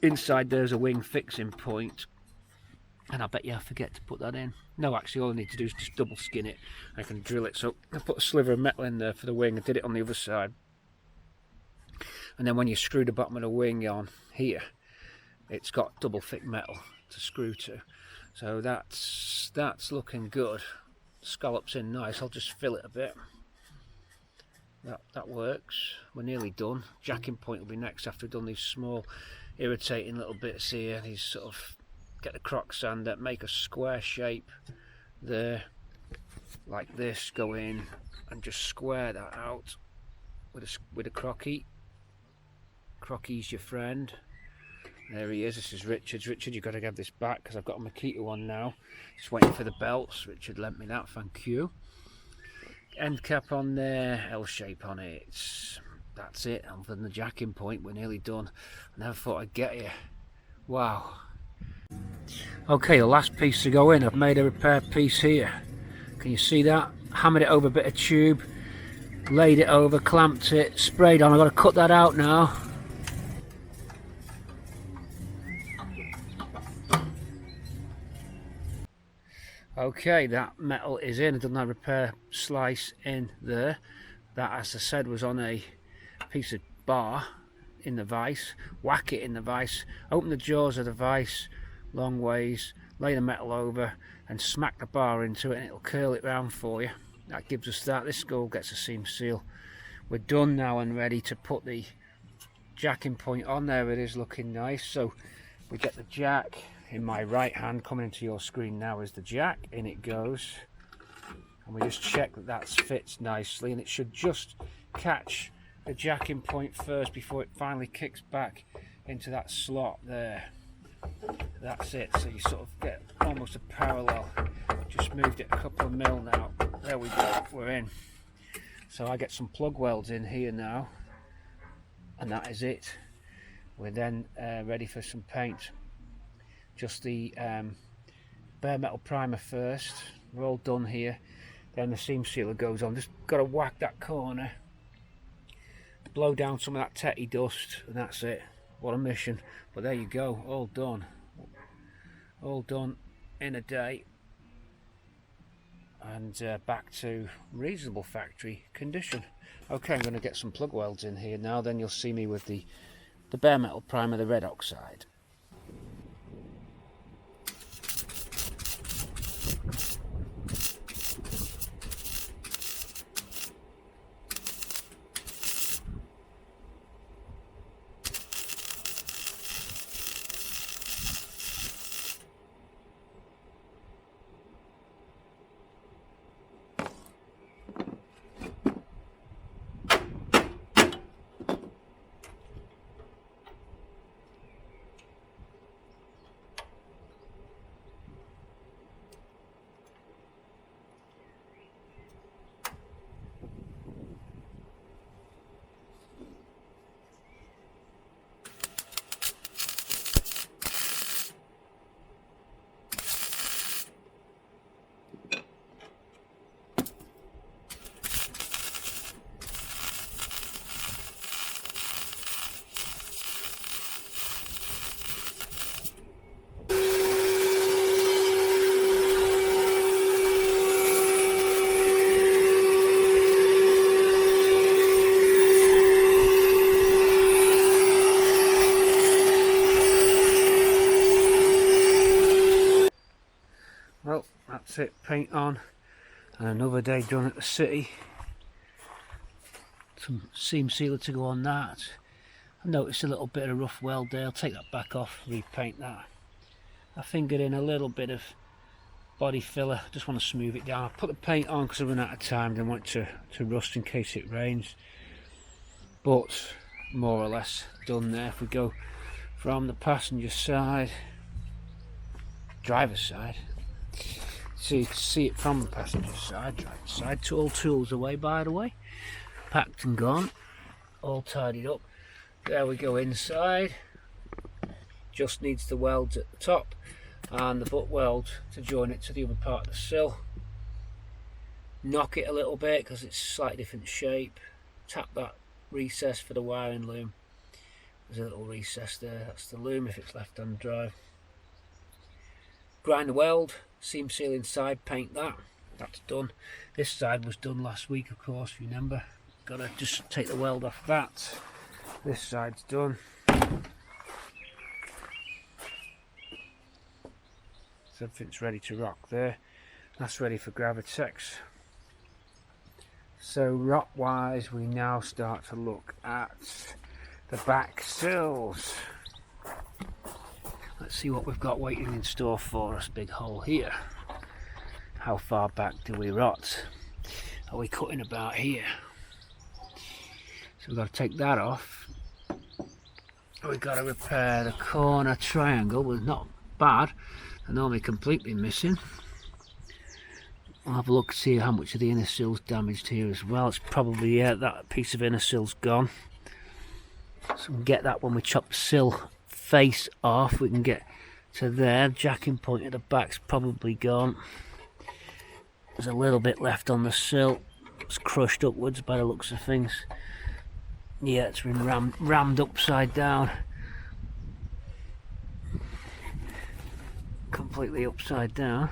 Inside there's a wing fixing point, and I bet you I forget to put that in. No, actually all I need to do is just double skin it. I can drill it, so I put a sliver of metal in there for the wing. I did it on the other side, and then when you screw the bottom of the wing on here, it's got double thick metal to screw to. So that's looking good. Scallops in nice. I'll just fill it a bit. That works. We're nearly done. Jacking point will be next after we've done these small irritating little bits here, these sort of get the croc sander, make a square shape there, like this, go in and just square that out with a crocky. Crocky's your friend. There he is. This is Richard's. Richard, you've got to have this back because I've got a Mk3 one now. Just waiting for the belts. Richard lent me that, thank you. End cap on there, L shape on it. That's it. Other than the jacking point, we're nearly done. I never thought I'd get here. Wow. Okay, the last piece to go in. I've made a repair piece here. Can you see that? Hammered it over a bit of tube, laid it over, clamped it, sprayed on. I've got to cut that out now. Okay, that metal is in. I've done that repair slice in there. That, as I said, was on a piece of bar in the vise. Whack it in the vise, open the jaws of the vise long ways, lay the metal over and smack the bar into it and it'll curl it round for you. That gives us that. This skull gets a seam seal. We're done now and ready to put the jacking point on. There it is, looking nice. So we get the jack. In my right hand, coming into your screen now, is the jack. In it goes, and we just check that that fits nicely, and it should just catch the jacking point first before it finally kicks back into that slot there. That's it. So you sort of get almost a parallel. Just moved it a couple of mil now. There we go, we're in. So I get some plug welds in here now, and that is it. We're then ready for some paint. Just the bare metal primer first. We're all done here. Then the seam sealer goes on. Just got to whack that corner, blow down some of that tetty dust, and that's it. What a mission. But there you go, all done. All done in a day. And back to reasonable factory condition. Okay, I'm going to get some plug welds in here now. Then you'll see me with the bare metal primer, the red oxide. Well, that's it, paint on, and another day done at the city. Some seam sealer to go on that. I noticed a little bit of rough weld there. I'll take that back off, repaint that. I fingered in a little bit of body filler, just want to smooth it down. I put the paint on because I run out of time, didn't want it to rust in case it rains. But more or less done there. If we go from the passenger side, driver's side, so you can see it from the passenger side, driver's side. All tools away, by the way, packed and gone, all tidied up. There we go inside. Just needs the welds at the top and the butt weld to join it to the other part of the sill. Knock it a little bit because it's slightly different shape. Tap that recess for the wiring loom. There's a little recess there, that's the loom if it's left on drive. Grind the weld, seam seal inside, paint that. That's done. This side was done last week, of course, remember. Gotta just take the weld off that. This side's done. So everything's ready to rock there. That's ready for Gravitex. So rock wise, we now start to look at the back sills. Let's see what we've got waiting in store for us. Big hole here. How far back do we rot? Are we cutting about here? So we've got to take that off. We've got to repair the corner triangle, but it's not bad. They're normally completely missing. I'll have a look to see how much of the inner sill's damaged here as well. It's probably, yeah, that piece of inner sill's gone. So we'll get that when we chop the sill face off. We can get to there. Jacking point at the back's probably gone. There's a little bit left on the sill. It's crushed upwards by the looks of things. Yeah, it's been rammed upside down. Completely upside down.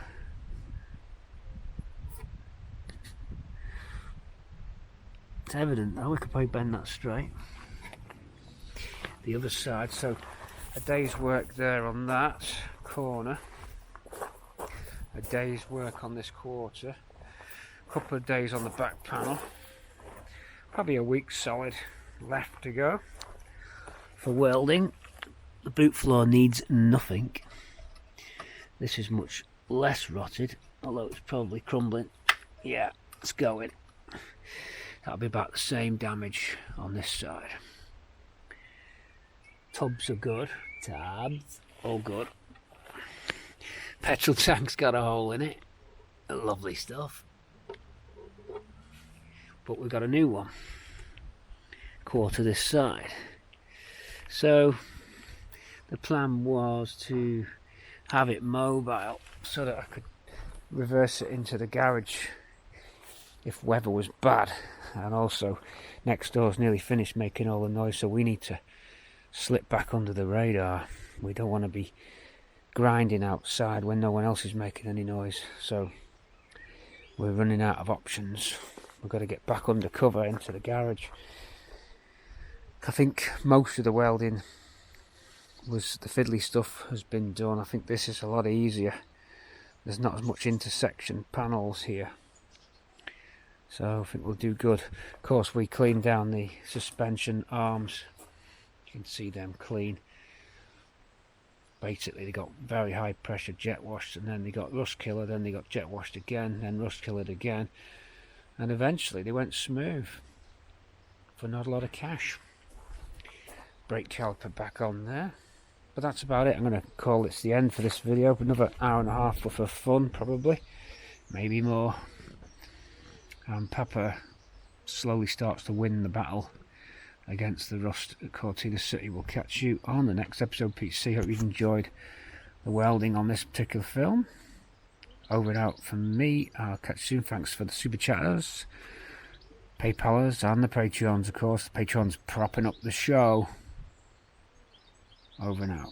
It's evident though, we could probably bend that straight. The other side, so a day's work there on that corner, a day's work on this quarter, a couple of days on the back panel, probably a week solid left to go for welding. The boot floor needs nothing. This is much less rotted, although it's probably crumbling. Yeah, it's going. That'll be about the same damage on this side. Tubs are good. Tabs, all good. Petrol tank's got a hole in it. Lovely stuff. But we've got a new one. Quarter this side. So the plan was to have it mobile so that I could reverse it into the garage if weather was bad. And also next door's nearly finished making all the noise, so we need to slip back under the radar. We don't want to be grinding outside when no one else is making any noise, so we're running out of options. We've got to get back under cover into the garage. I think most of the welding was the fiddly stuff has been done. I think this is a lot easier. There's not as much intersection panels here, so I think we'll do good. Of course, we cleaned down the suspension arms. You can see them clean. Basically they got very high pressure jet washed, and then they got rust killer, then they got jet washed again, then rust killered again, and eventually they went smooth for not a lot of cash. Brake caliper back on there, but that's about it. I'm going to call this the end for this video. Another hour and a half worth of fun, probably, maybe more. Pappa slowly starts to win the battle against the rust at Cortina City. We'll catch you on the next episode, PC. Hope you've enjoyed the welding on this particular film. Over and out from me. I'll catch you soon. Thanks for the super chatters, PayPalers, and the Patreons, of course. The Patreons propping up the show. Over and out.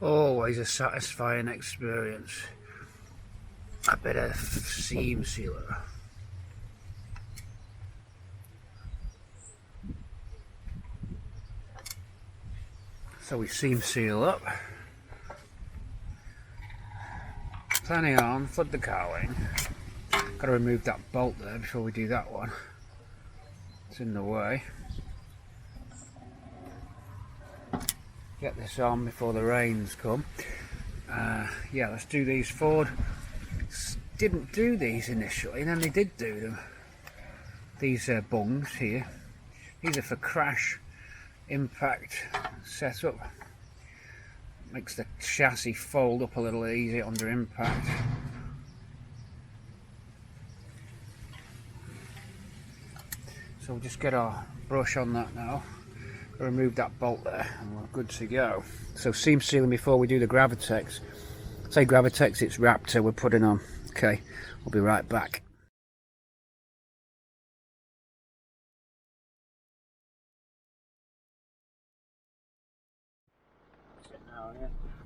Always a satisfying experience. A bit of seam sealer. So we seam seal up. Planning on flood the cowling. Got to remove that bolt there before we do that one. It's in the way. Get this on before the rains come. Yeah, let's do these forward. Didn't do these initially, and then they did do them. These bungs here. These are for crash impact setup. Makes the chassis fold up a little easier under impact. So we'll just get our brush on that now. Remove that bolt there and we're good to go. So seam sealing before we do the Gravitex. Say Gravitex, it's Raptor we're putting on. Okay, we'll be right back.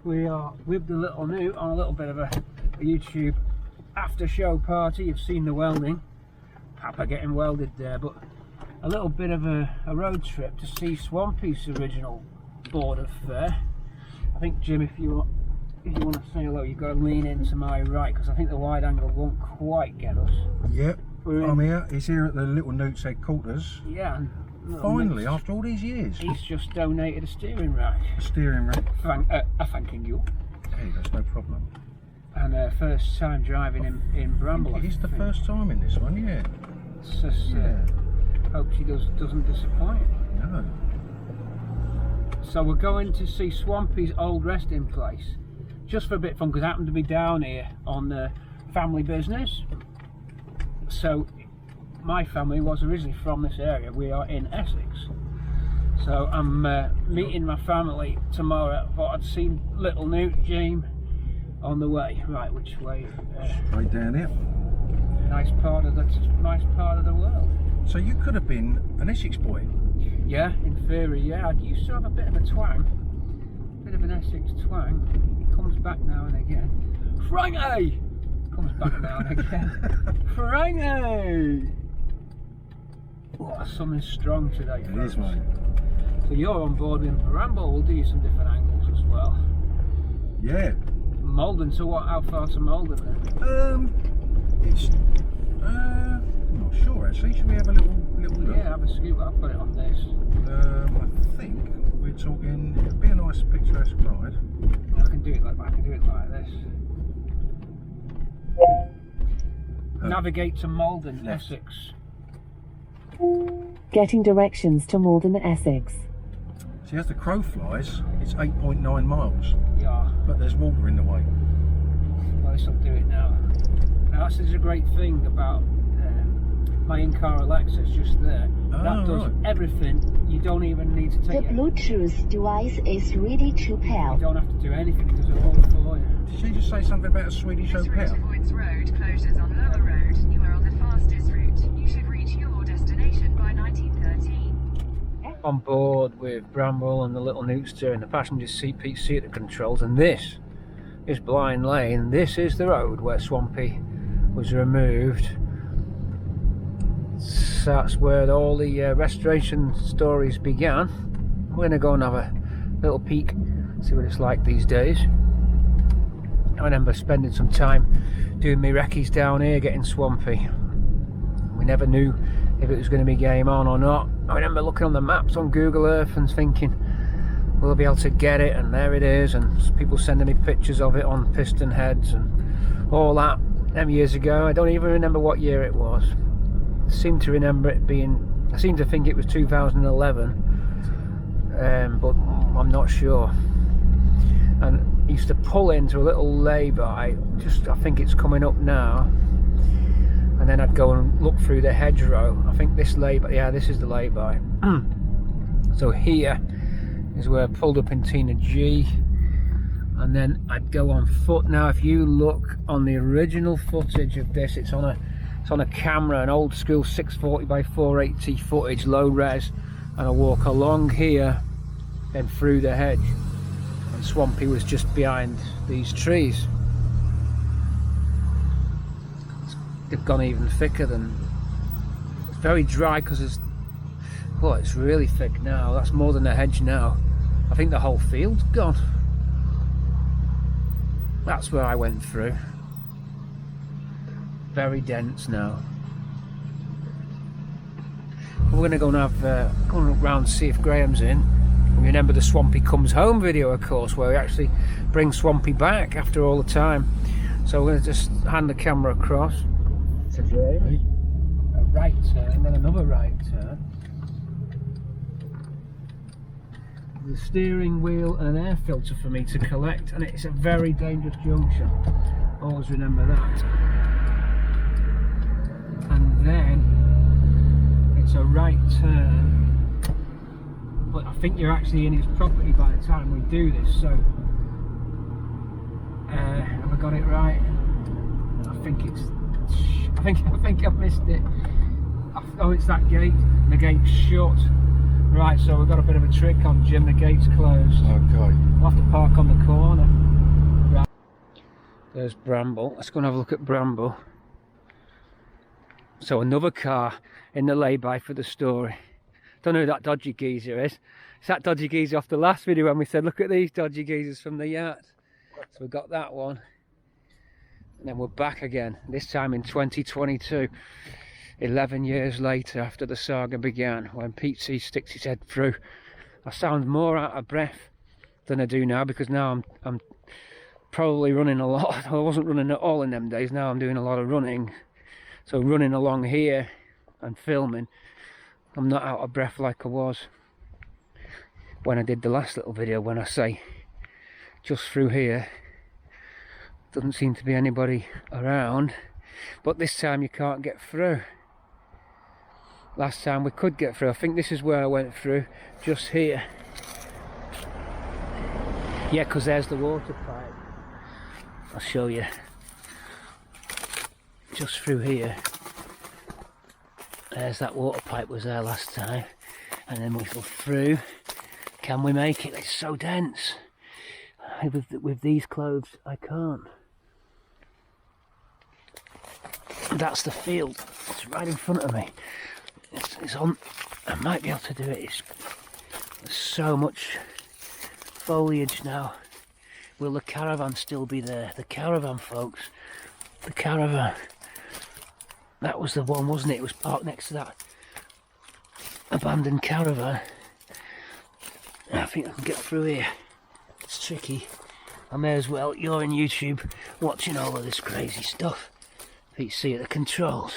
We are with the little new on a little bit of a YouTube after show party. You've seen the welding, Pappa getting welded there, but a little bit of a road trip to see Swampy's original board of fare. I think, Jim, if you if you want to say hello, you've got to lean into my right, because I think the wide angle won't quite get us. Yep, I'm here. He's here at the Little Newt's headquarters. Yeah. And finally, after all these years. He's just donated a steering rack. A steering rack. Thanking you. Hey, that's no problem. And first time driving in Bramble. It is the first time in this one, yeah. It's just, hope she doesn't disappoint. No. So we're going to see Swampy's old resting place, just for a bit of fun, because I happen to be down here on family business. So my family was originally from this area. We are in Essex. So I'm meeting my family tomorrow. I thought I'd seen Little Newt, Jim, on the way. Right, which way? Right down here. Nice part of the world. So you could have been an Essex boy. Yeah, in theory, yeah. I used to have a bit of a twang, bit of an Essex twang. It comes back now and again. Frankie comes back now and again. Frankie. Oh, something strong today. It is, mate. So you're on board with Bramble. We'll do some different angles as well. Yeah. Malden. So what? How far to Malden then? It's I'm not sure actually. Should we have a little look? Yeah, have a scoop. I've got it on this. I think we're talking. It'd be a nice picturesque ride. I can do it like this. Navigate to Malden, Essex. Getting directions to Malden, Essex. See, as the crow flies, it's 8.9 miles. Yeah. But there's water in the way. Well, this will do it now. Now, this is a great thing about my in-car Alexa. It's just there. That does everything. You don't even need to take The Bluetooth device is ready to pair. You don't have to do anything. It does it all for you. Did she just say something about a Swedish hotel? This route avoids road closures on Lower Road. You are on the fastest route. You should reach your destination by 1913. On board with Bramble and the Little Newtster in the passenger seat, Pete C at the controls, and this is Blind Lane. This is the road where Swampy was removed. So that's where all the restoration stories began. We're going to go and have a little peek, see what it's like these days. I remember spending some time doing my recce's down here getting Swampy. We never knew if it was going to be game on or not. I remember looking on the maps on Google Earth and thinking, we'll be able to get it, and there it is, and people sending me pictures of it on piston heads and all that them years ago. I don't even remember what year it was. I seem to remember it being, I seem to think it was 2011, but I'm not sure. And I used to pull into a little lay-by, just, I think it's coming up now, and then I'd go and look through the hedgerow. I think this lay-by, yeah, this is the lay-by. So here is where I pulled up in Tina G, and then I'd go on foot. Now if you look on the original footage of this, it's on a camera, an old school 640 by 480 footage, low res, and I walk along here, then through the hedge, and Swampy was just behind these trees. They've gone even thicker than, it's very dry because it's, oh, it's really thick now. That's more than a hedge now. I think the whole field's gone. That's where I went through. Very dense now. We're going to go and have go round to see if Graham's in. And remember the Swampy Comes Home video, of course, where we actually bring Swampy back after all the time. So we're going to just hand the camera across to Graham. A right turn, then another right turn. The steering wheel and an air filter for me to collect, and it's a very dangerous junction. Always remember that. And then it's a right turn, but I think you're actually in his property by the time we do this. So have I got it right? I think it's, I think I've missed it. Oh, it's that gate. The gate's shut. Right, so we've got a bit of a trick on Jim. The gate's closed. Okay. We'll have to park on the corner. Right. There's Bramble. Let's go and have a look at Bramble. So another car in the lay-by for the story. Don't know who that dodgy geezer is. It's that dodgy geezer off the last video when we said, look at these dodgy geezers from the yacht. So we got that one. And then we're back again, this time in 2022. 11 years later, after the saga began, when Pete sticks his head through. I sound more out of breath than I do now, because now I'm probably running a lot. I wasn't running at all in them days. Now I'm doing a lot of running. So running along here and filming, I'm not out of breath like I was when I did the last little video, when I say just through here. Doesn't seem to be anybody around, but this time you can't get through. Last time we could get through. I think this is where I went through, just here. Yeah, because there's the water pipe. I'll show you. Just through here. There's that water pipe was there last time. And then we go through. Can we make it? It's so dense. With these clothes, I can't. That's the field. It's right in front of me. It's on. I might be able to do it. There's so much foliage now. Will the caravan still be there? The caravan, folks. The caravan. That was the one, wasn't it? It was parked next to that abandoned caravan. I think I can get through here. It's tricky. I may as well. You're in YouTube watching all of this crazy stuff. You see at the controls,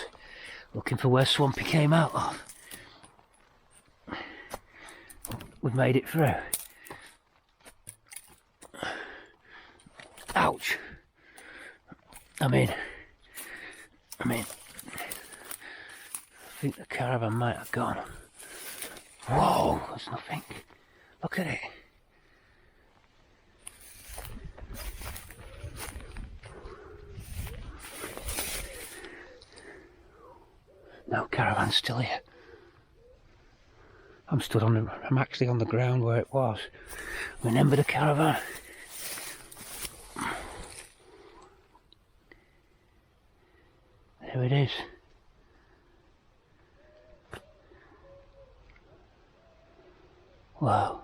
looking for where Swampy came out of. We've made it through. Ouch. I mean, I think the caravan might have gone. Whoa, there's nothing. Look at it. No, caravan's still here. I'm actually on the ground where it was. Remember the caravan? There it is. Wow.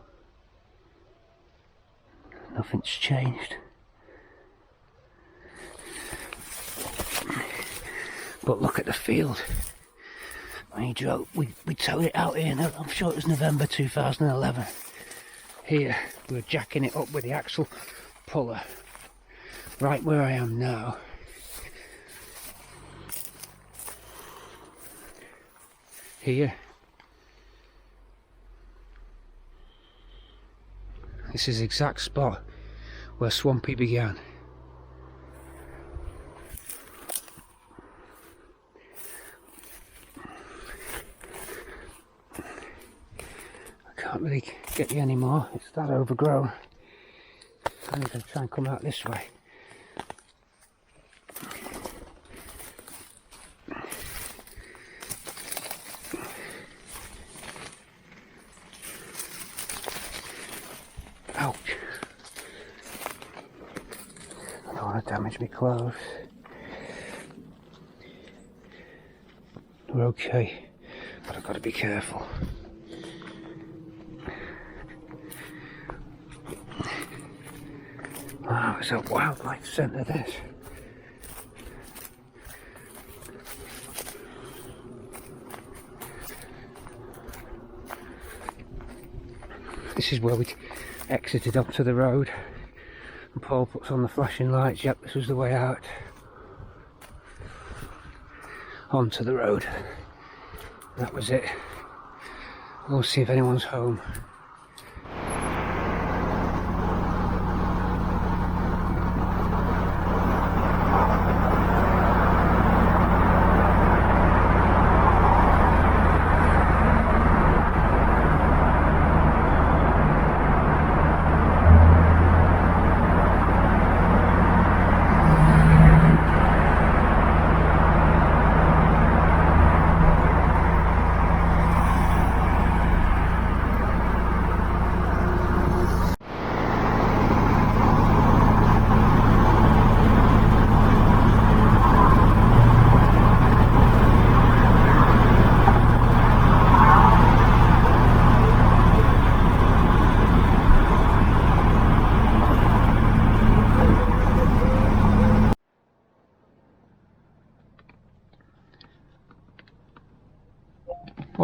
Nothing's changed. But look at the field. We towed it out here, I'm sure it was November 2011. Here, we were jacking it up with the axle puller. Right where I am now. Here. This is the exact spot where Swampy began. Can't really get you anymore, it's that overgrown. I'm going to try and come out this way. Ouch. I don't want to damage my clothes. We're okay, but I've got to be careful. Wow, it's a wildlife centre, this. This is where we exited up to the road. And Paul puts on the flashing lights. Yep, this was the way out. Onto the road. That was it. We'll see if anyone's home.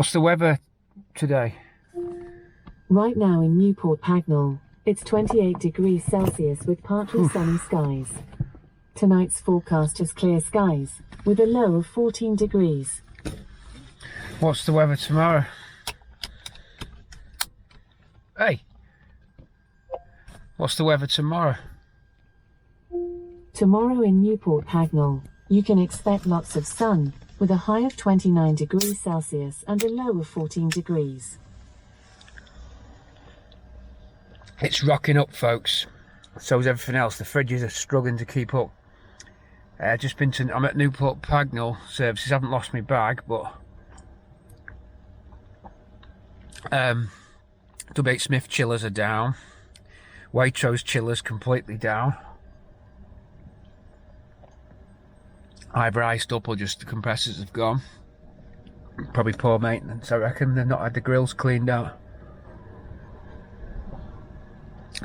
What's the weather today? Right now in Newport Pagnell, it's 28 degrees Celsius with partly sunny skies. Tonight's forecast is clear skies, with a low of 14 degrees. What's the weather tomorrow? Hey! What's the weather tomorrow? Tomorrow in Newport Pagnell, you can expect lots of sun, with a high of 29 degrees Celsius and a low of 14 degrees. It's rocking up, folks. So is everything else. The fridges are struggling to keep up. I'm at Newport Pagnell services. Haven't lost my bag, but W8 Smith chillers are down. Waitrose chillers completely down. Either iced up or just the compressors have gone. Probably poor maintenance, I reckon. They've not had the grills cleaned out.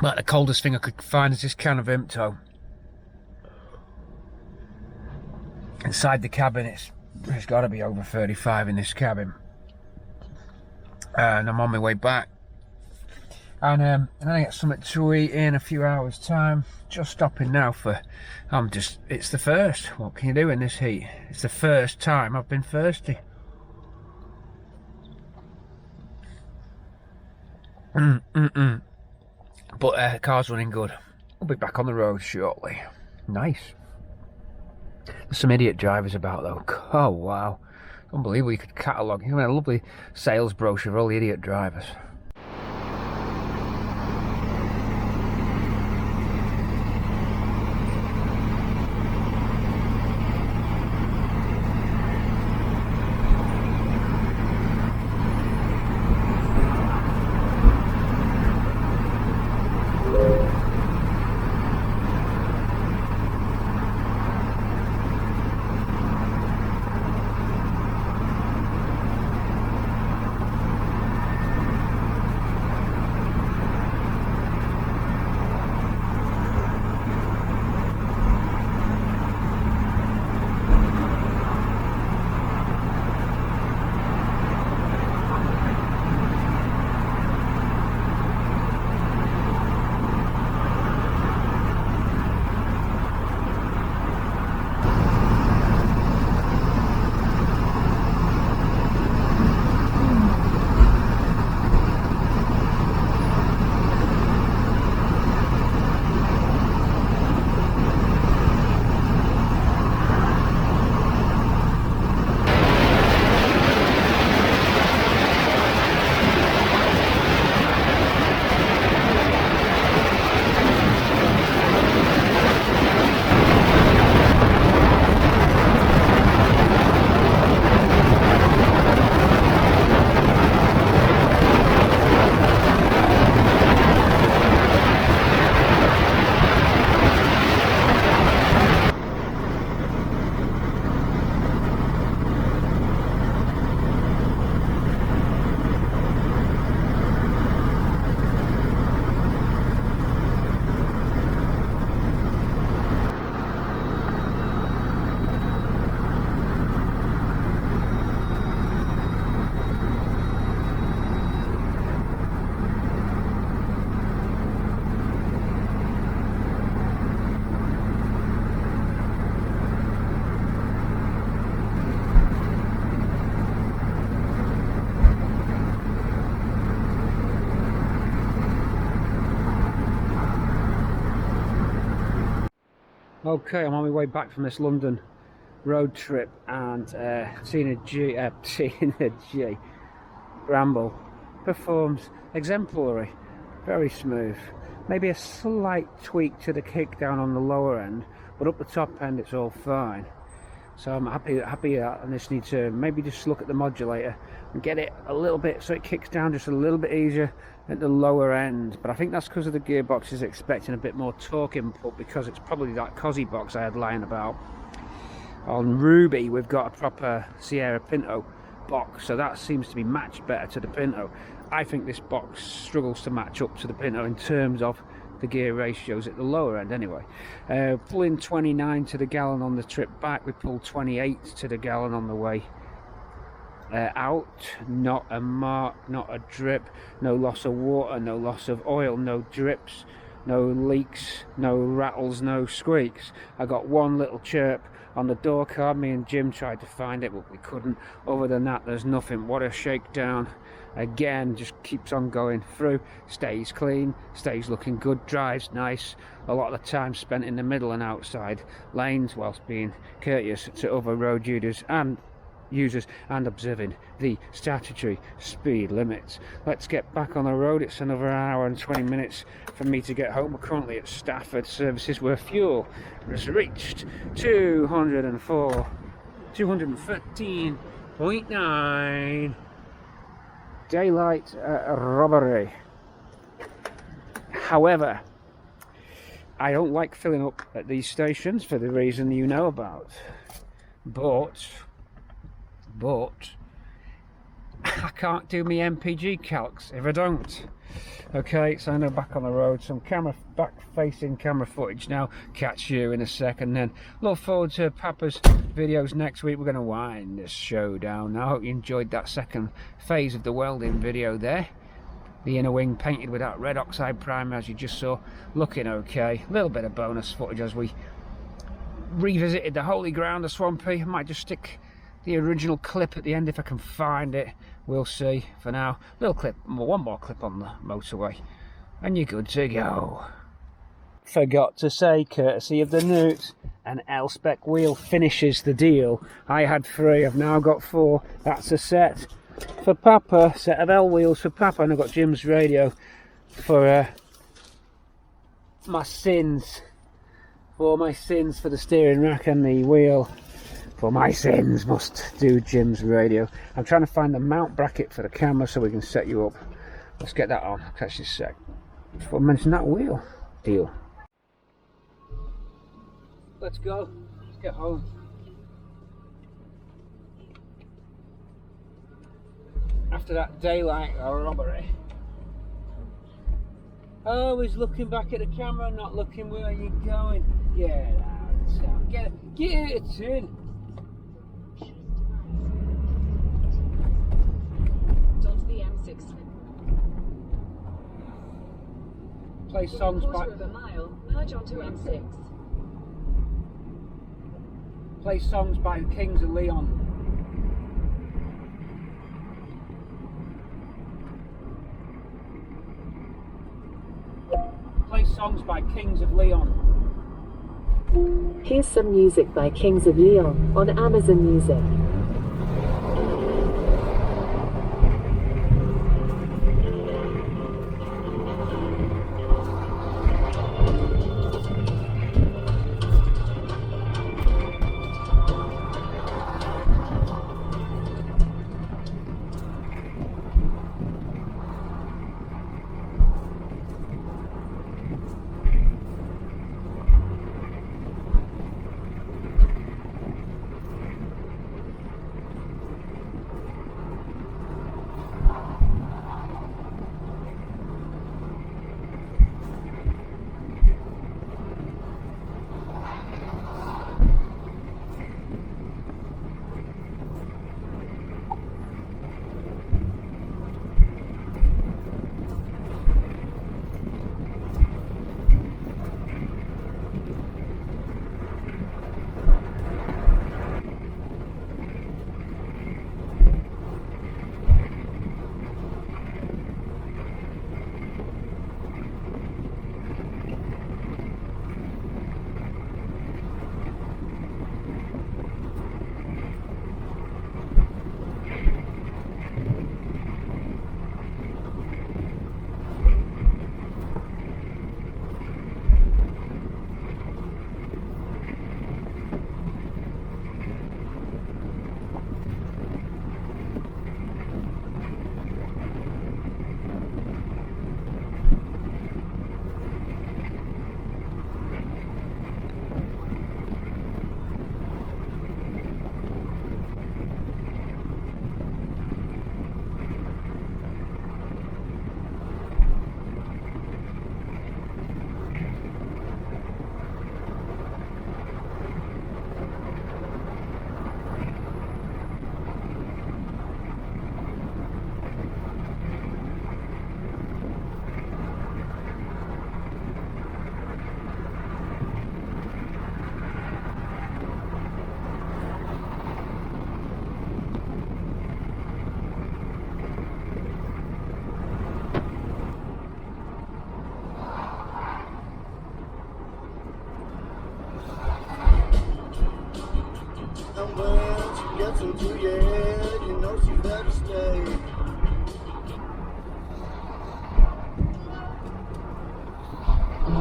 But the coldest thing I could find is this can of Vimto. Inside the cabin, it's got to be over 35 in this cabin. And I'm on my way back. And then I get something to eat in a few hours' time. Just stopping now for... it's the first. What can you do in this heat? It's the first time I've been thirsty. But the car's running good. I'll be back on the road shortly. Nice. There's some idiot drivers about though. Oh wow. Unbelievable, you could catalogue. You know, a lovely sales brochure of all the idiot drivers. Okay, I'm on my way back from this London road trip, and Tina G Bramble performs exemplary, very smooth. Maybe a slight tweak to the kick down on the lower end, but up the top end it's all fine. So I'm happy and just need to maybe just look at the modulator and get it a little bit so it kicks down just a little bit easier at the lower end. But I think that's because of the gearbox is expecting a bit more torque input, because it's probably that Cosy box I had lying about. On Ruby we've got a proper Sierra Pinto box, so that seems to be matched better to the Pinto. I think this box struggles to match up to the Pinto in terms of the gear ratios at the lower end anyway. Pulling 29 to the gallon on the trip back, we pulled 28 to the gallon on the way out, not a mark, not a drip, no loss of water, no loss of oil, no drips, no leaks, no rattles, no squeaks. I got one little chirp on the door card. Me and Jim tried to find it, but we couldn't. Other than that, there's nothing. What a shakedown. Again, just keeps on going through, stays clean, stays looking good, drives nice. A lot of the time spent in the middle and outside lanes whilst being courteous to other road users and observing the statutory speed limits. Let's get back on the road. It's another hour and 20 minutes for me to get home. We're currently at Stafford services where fuel has reached 213.9. Daylight robbery. However, I don't like filling up at these stations for the reason you know about. But I can't do my MPG calcs if I don't. Okay, so I know back on the road, some back-facing camera footage now. Catch you in a second, then look forward to Pappa's videos next week. We're going to wind this show down now. I hope you enjoyed that second phase of the welding video there. The inner wing painted with that red oxide primer, as you just saw, looking okay. A little bit of bonus footage as we revisited the holy ground, the Swampy. I might just stick the original clip at the end if I can find it. We'll see. For now, little clip, one more clip on the motorway, and you're good to go. Forgot to say, courtesy of the Newt, an L-spec wheel finishes the deal. I had 3, I've now got 4. That's a set for Pappa, set of L wheels for Pappa, and I've got Jim's radio for my sins. For my sins, for the steering rack and the wheel. For my sins, must do Jim's radio. I'm trying to find the mount bracket for the camera so we can set you up. Let's get that on. Catch this sec. Before I mention that wheel deal. Let's go. Let's get home. After that daylight robbery. Always looking back at the camera, not looking where you're going. Yeah, get it in. Onto the M6. Play songs by. Quarter of a mile, merge onto M6. Play songs by Kings of Leon. Play songs by Kings of Leon. Here's some music by Kings of Leon on Amazon Music. yeah, you know she's there to stay.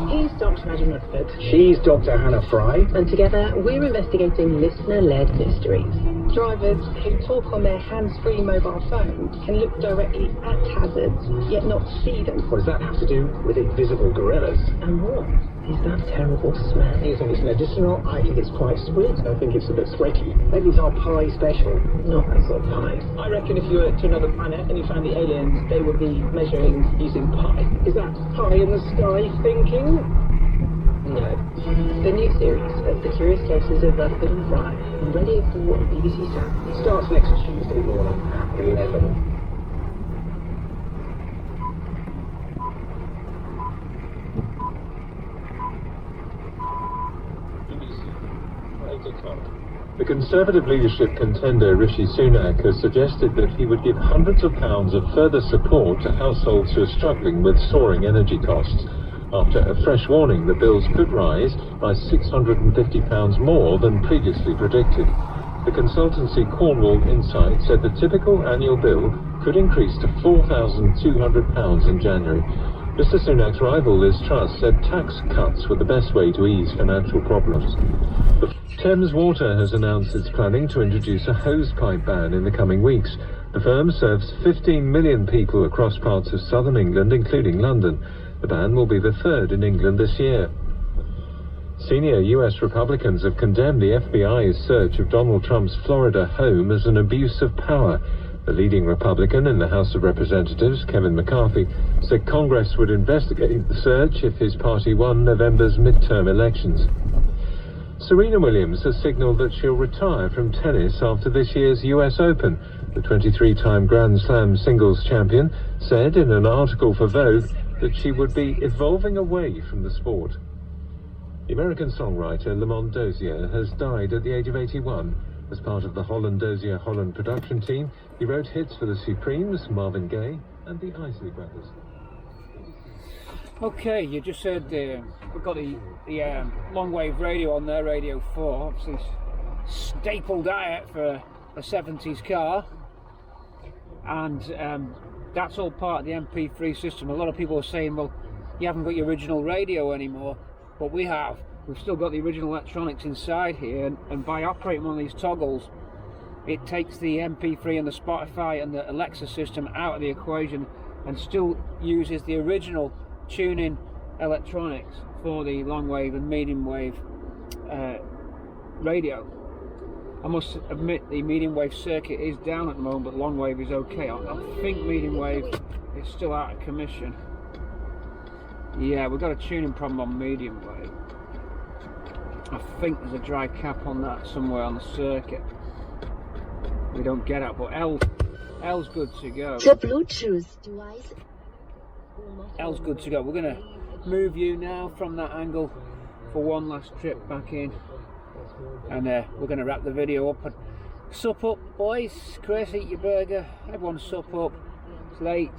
He's Dr. Madam Rutherford. She's Dr. Hannah Fry. And together, we're investigating listener-led mysteries. Drivers who talk on their hands-free mobile phones can look directly at hazards, yet not see them. What does that have to do with invisible gorillas? And what is that terrible smell? Do you think it's medicinal? I think it's quite sweet. I think it's a bit sweaty. Maybe it's our pie special. Not that sort of pie. I reckon if you were to another planet and you found the aliens, they would be measuring using pi. Is that pie in the sky thinking? No. The new series of The Curious Cases of Rutherford and Fry, ready for BBC Sound. Starts next Tuesday morning at 11. The Conservative leadership contender Rishi Sunak has suggested that he would give hundreds of pounds of further support to households who are struggling with soaring energy costs, after a fresh warning that bills could rise by £650 more than previously predicted. The consultancy Cornwall Insight said the typical annual bill could increase to £4,200 in January. Mr Sunak's rival Liz Truss said tax cuts were the best way to ease financial problems. The Thames Water has announced it's planning to introduce a hosepipe ban in the coming weeks. The firm serves 15 million people across parts of southern England, including London. The ban will be the third in England this year. Senior US Republicans have condemned the FBI's search of Donald Trump's Florida home as an abuse of power. The leading Republican in the House of Representatives, Kevin McCarthy, said Congress would investigate the search if his party won November's midterm elections. Serena Williams has signalled that she'll retire from tennis after this year's US Open. The 23-time Grand Slam singles champion said in an article for Vogue that she would be evolving away from the sport. The American songwriter Lamont Dozier has died at the age of 81. As part of the Holland Dozier Holland production team, he wrote hits for the Supremes, Marvin Gaye, and the Isley Brothers. Okay, you just heard we've got the long wave radio on there, Radio 4, obviously staple diet for a 70s car, and that's all part of the MP3 system. A lot of people are saying, well, you haven't got your original radio anymore, but we have. We've still got the original electronics inside here, and by operating one of these toggles, it takes the MP3 and the Spotify and the Alexa system out of the equation and still uses the original tuning electronics for the long wave and medium wave radio. I must admit the medium wave circuit is down at the moment, but long wave is okay. I think medium wave is still out of commission. Yeah, we've got a tuning problem on medium wave. I think there's a dry cap on that somewhere on the circuit. We don't get it, but L's good to go. The Bluetooth device. L's good to go. We're going to move you now from that angle for one last trip back in, and we're going to wrap the video up and sup up, boys. Chris, eat your burger. Everyone sup up. It's late.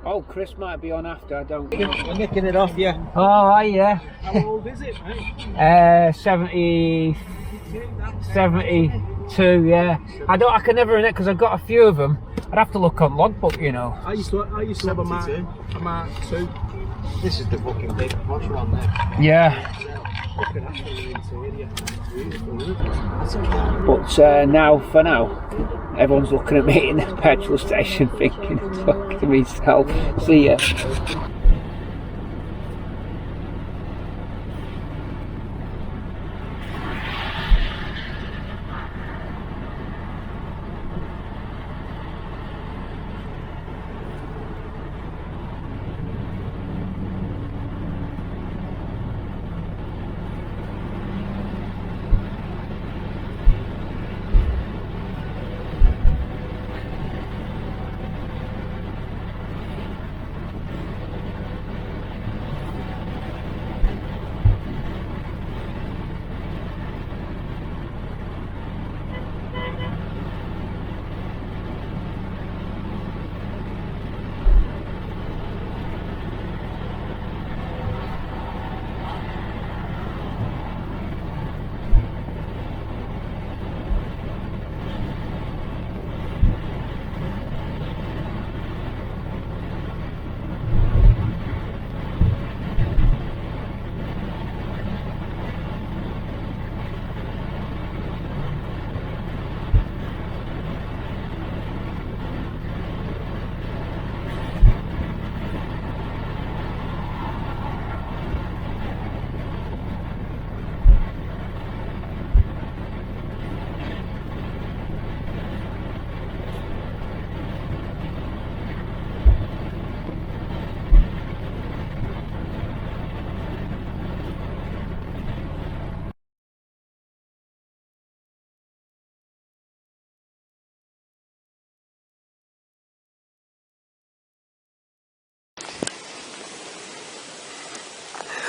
Oh, Chris might be on after, I don't know. You're nicking it off, yeah. Oh, hi, yeah. How old is it, mate? 72, yeah. I can never in it because I've got a few of them. I'd have to look on logbook, you know. I used to have a Mark 2. This is the fucking big posh one there. Yeah. Look at that for the interior. But now, for now, everyone's looking at me in the petrol station thinking, fuck to myself. See ya.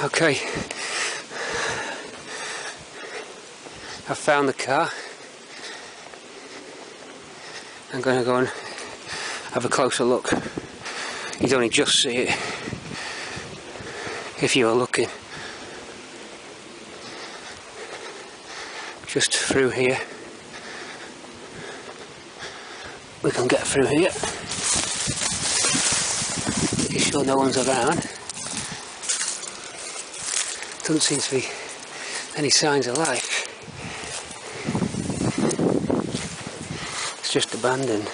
Okay, I've found the car. I'm going to go and have a closer look. You'd only just see it if you were looking. Just through here. We can get through here. Pretty sure no one's around. Doesn't seem to be any signs of life. It's just abandoned.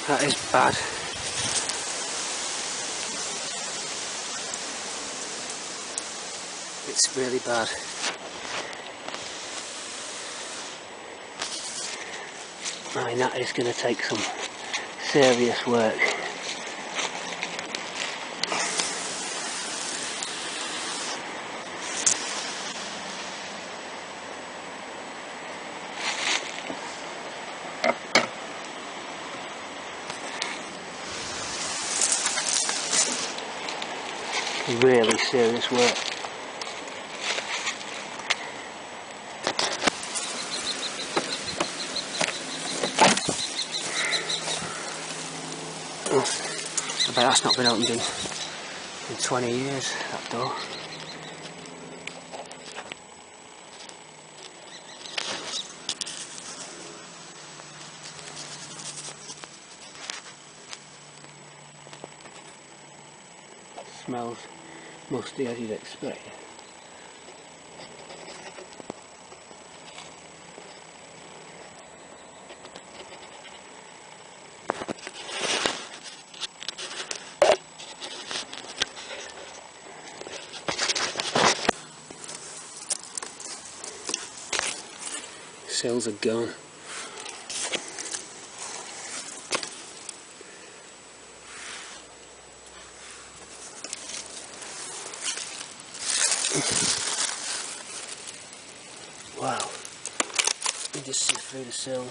That is bad. It's really bad. I mean, that is going to take some serious work. Really serious work. Oh, I bet that's not been opened in 20 years, that door. Smells musty as you'd expect. Sills are gone. Wow, you just see through the sills.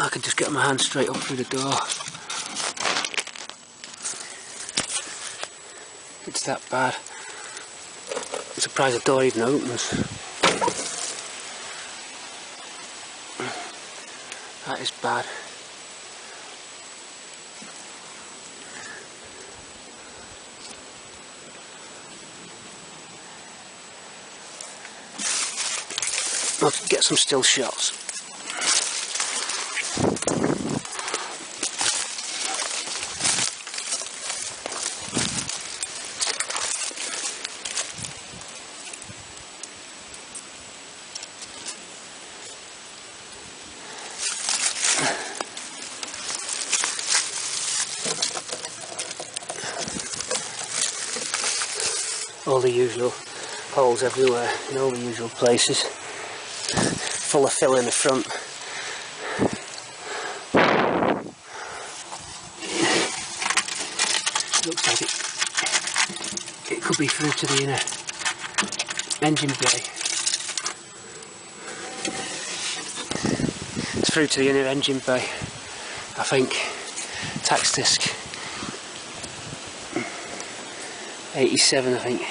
I can just get my hand straight up through the door. It's that bad. I'm surprised the door even opens. That is bad. I'll get some still shots. All the usual holes everywhere in all the usual places, full of fill in the front. Looks like it could be through to the inner engine bay. It's through to the inner engine bay, I think. Tax disc 87, I think.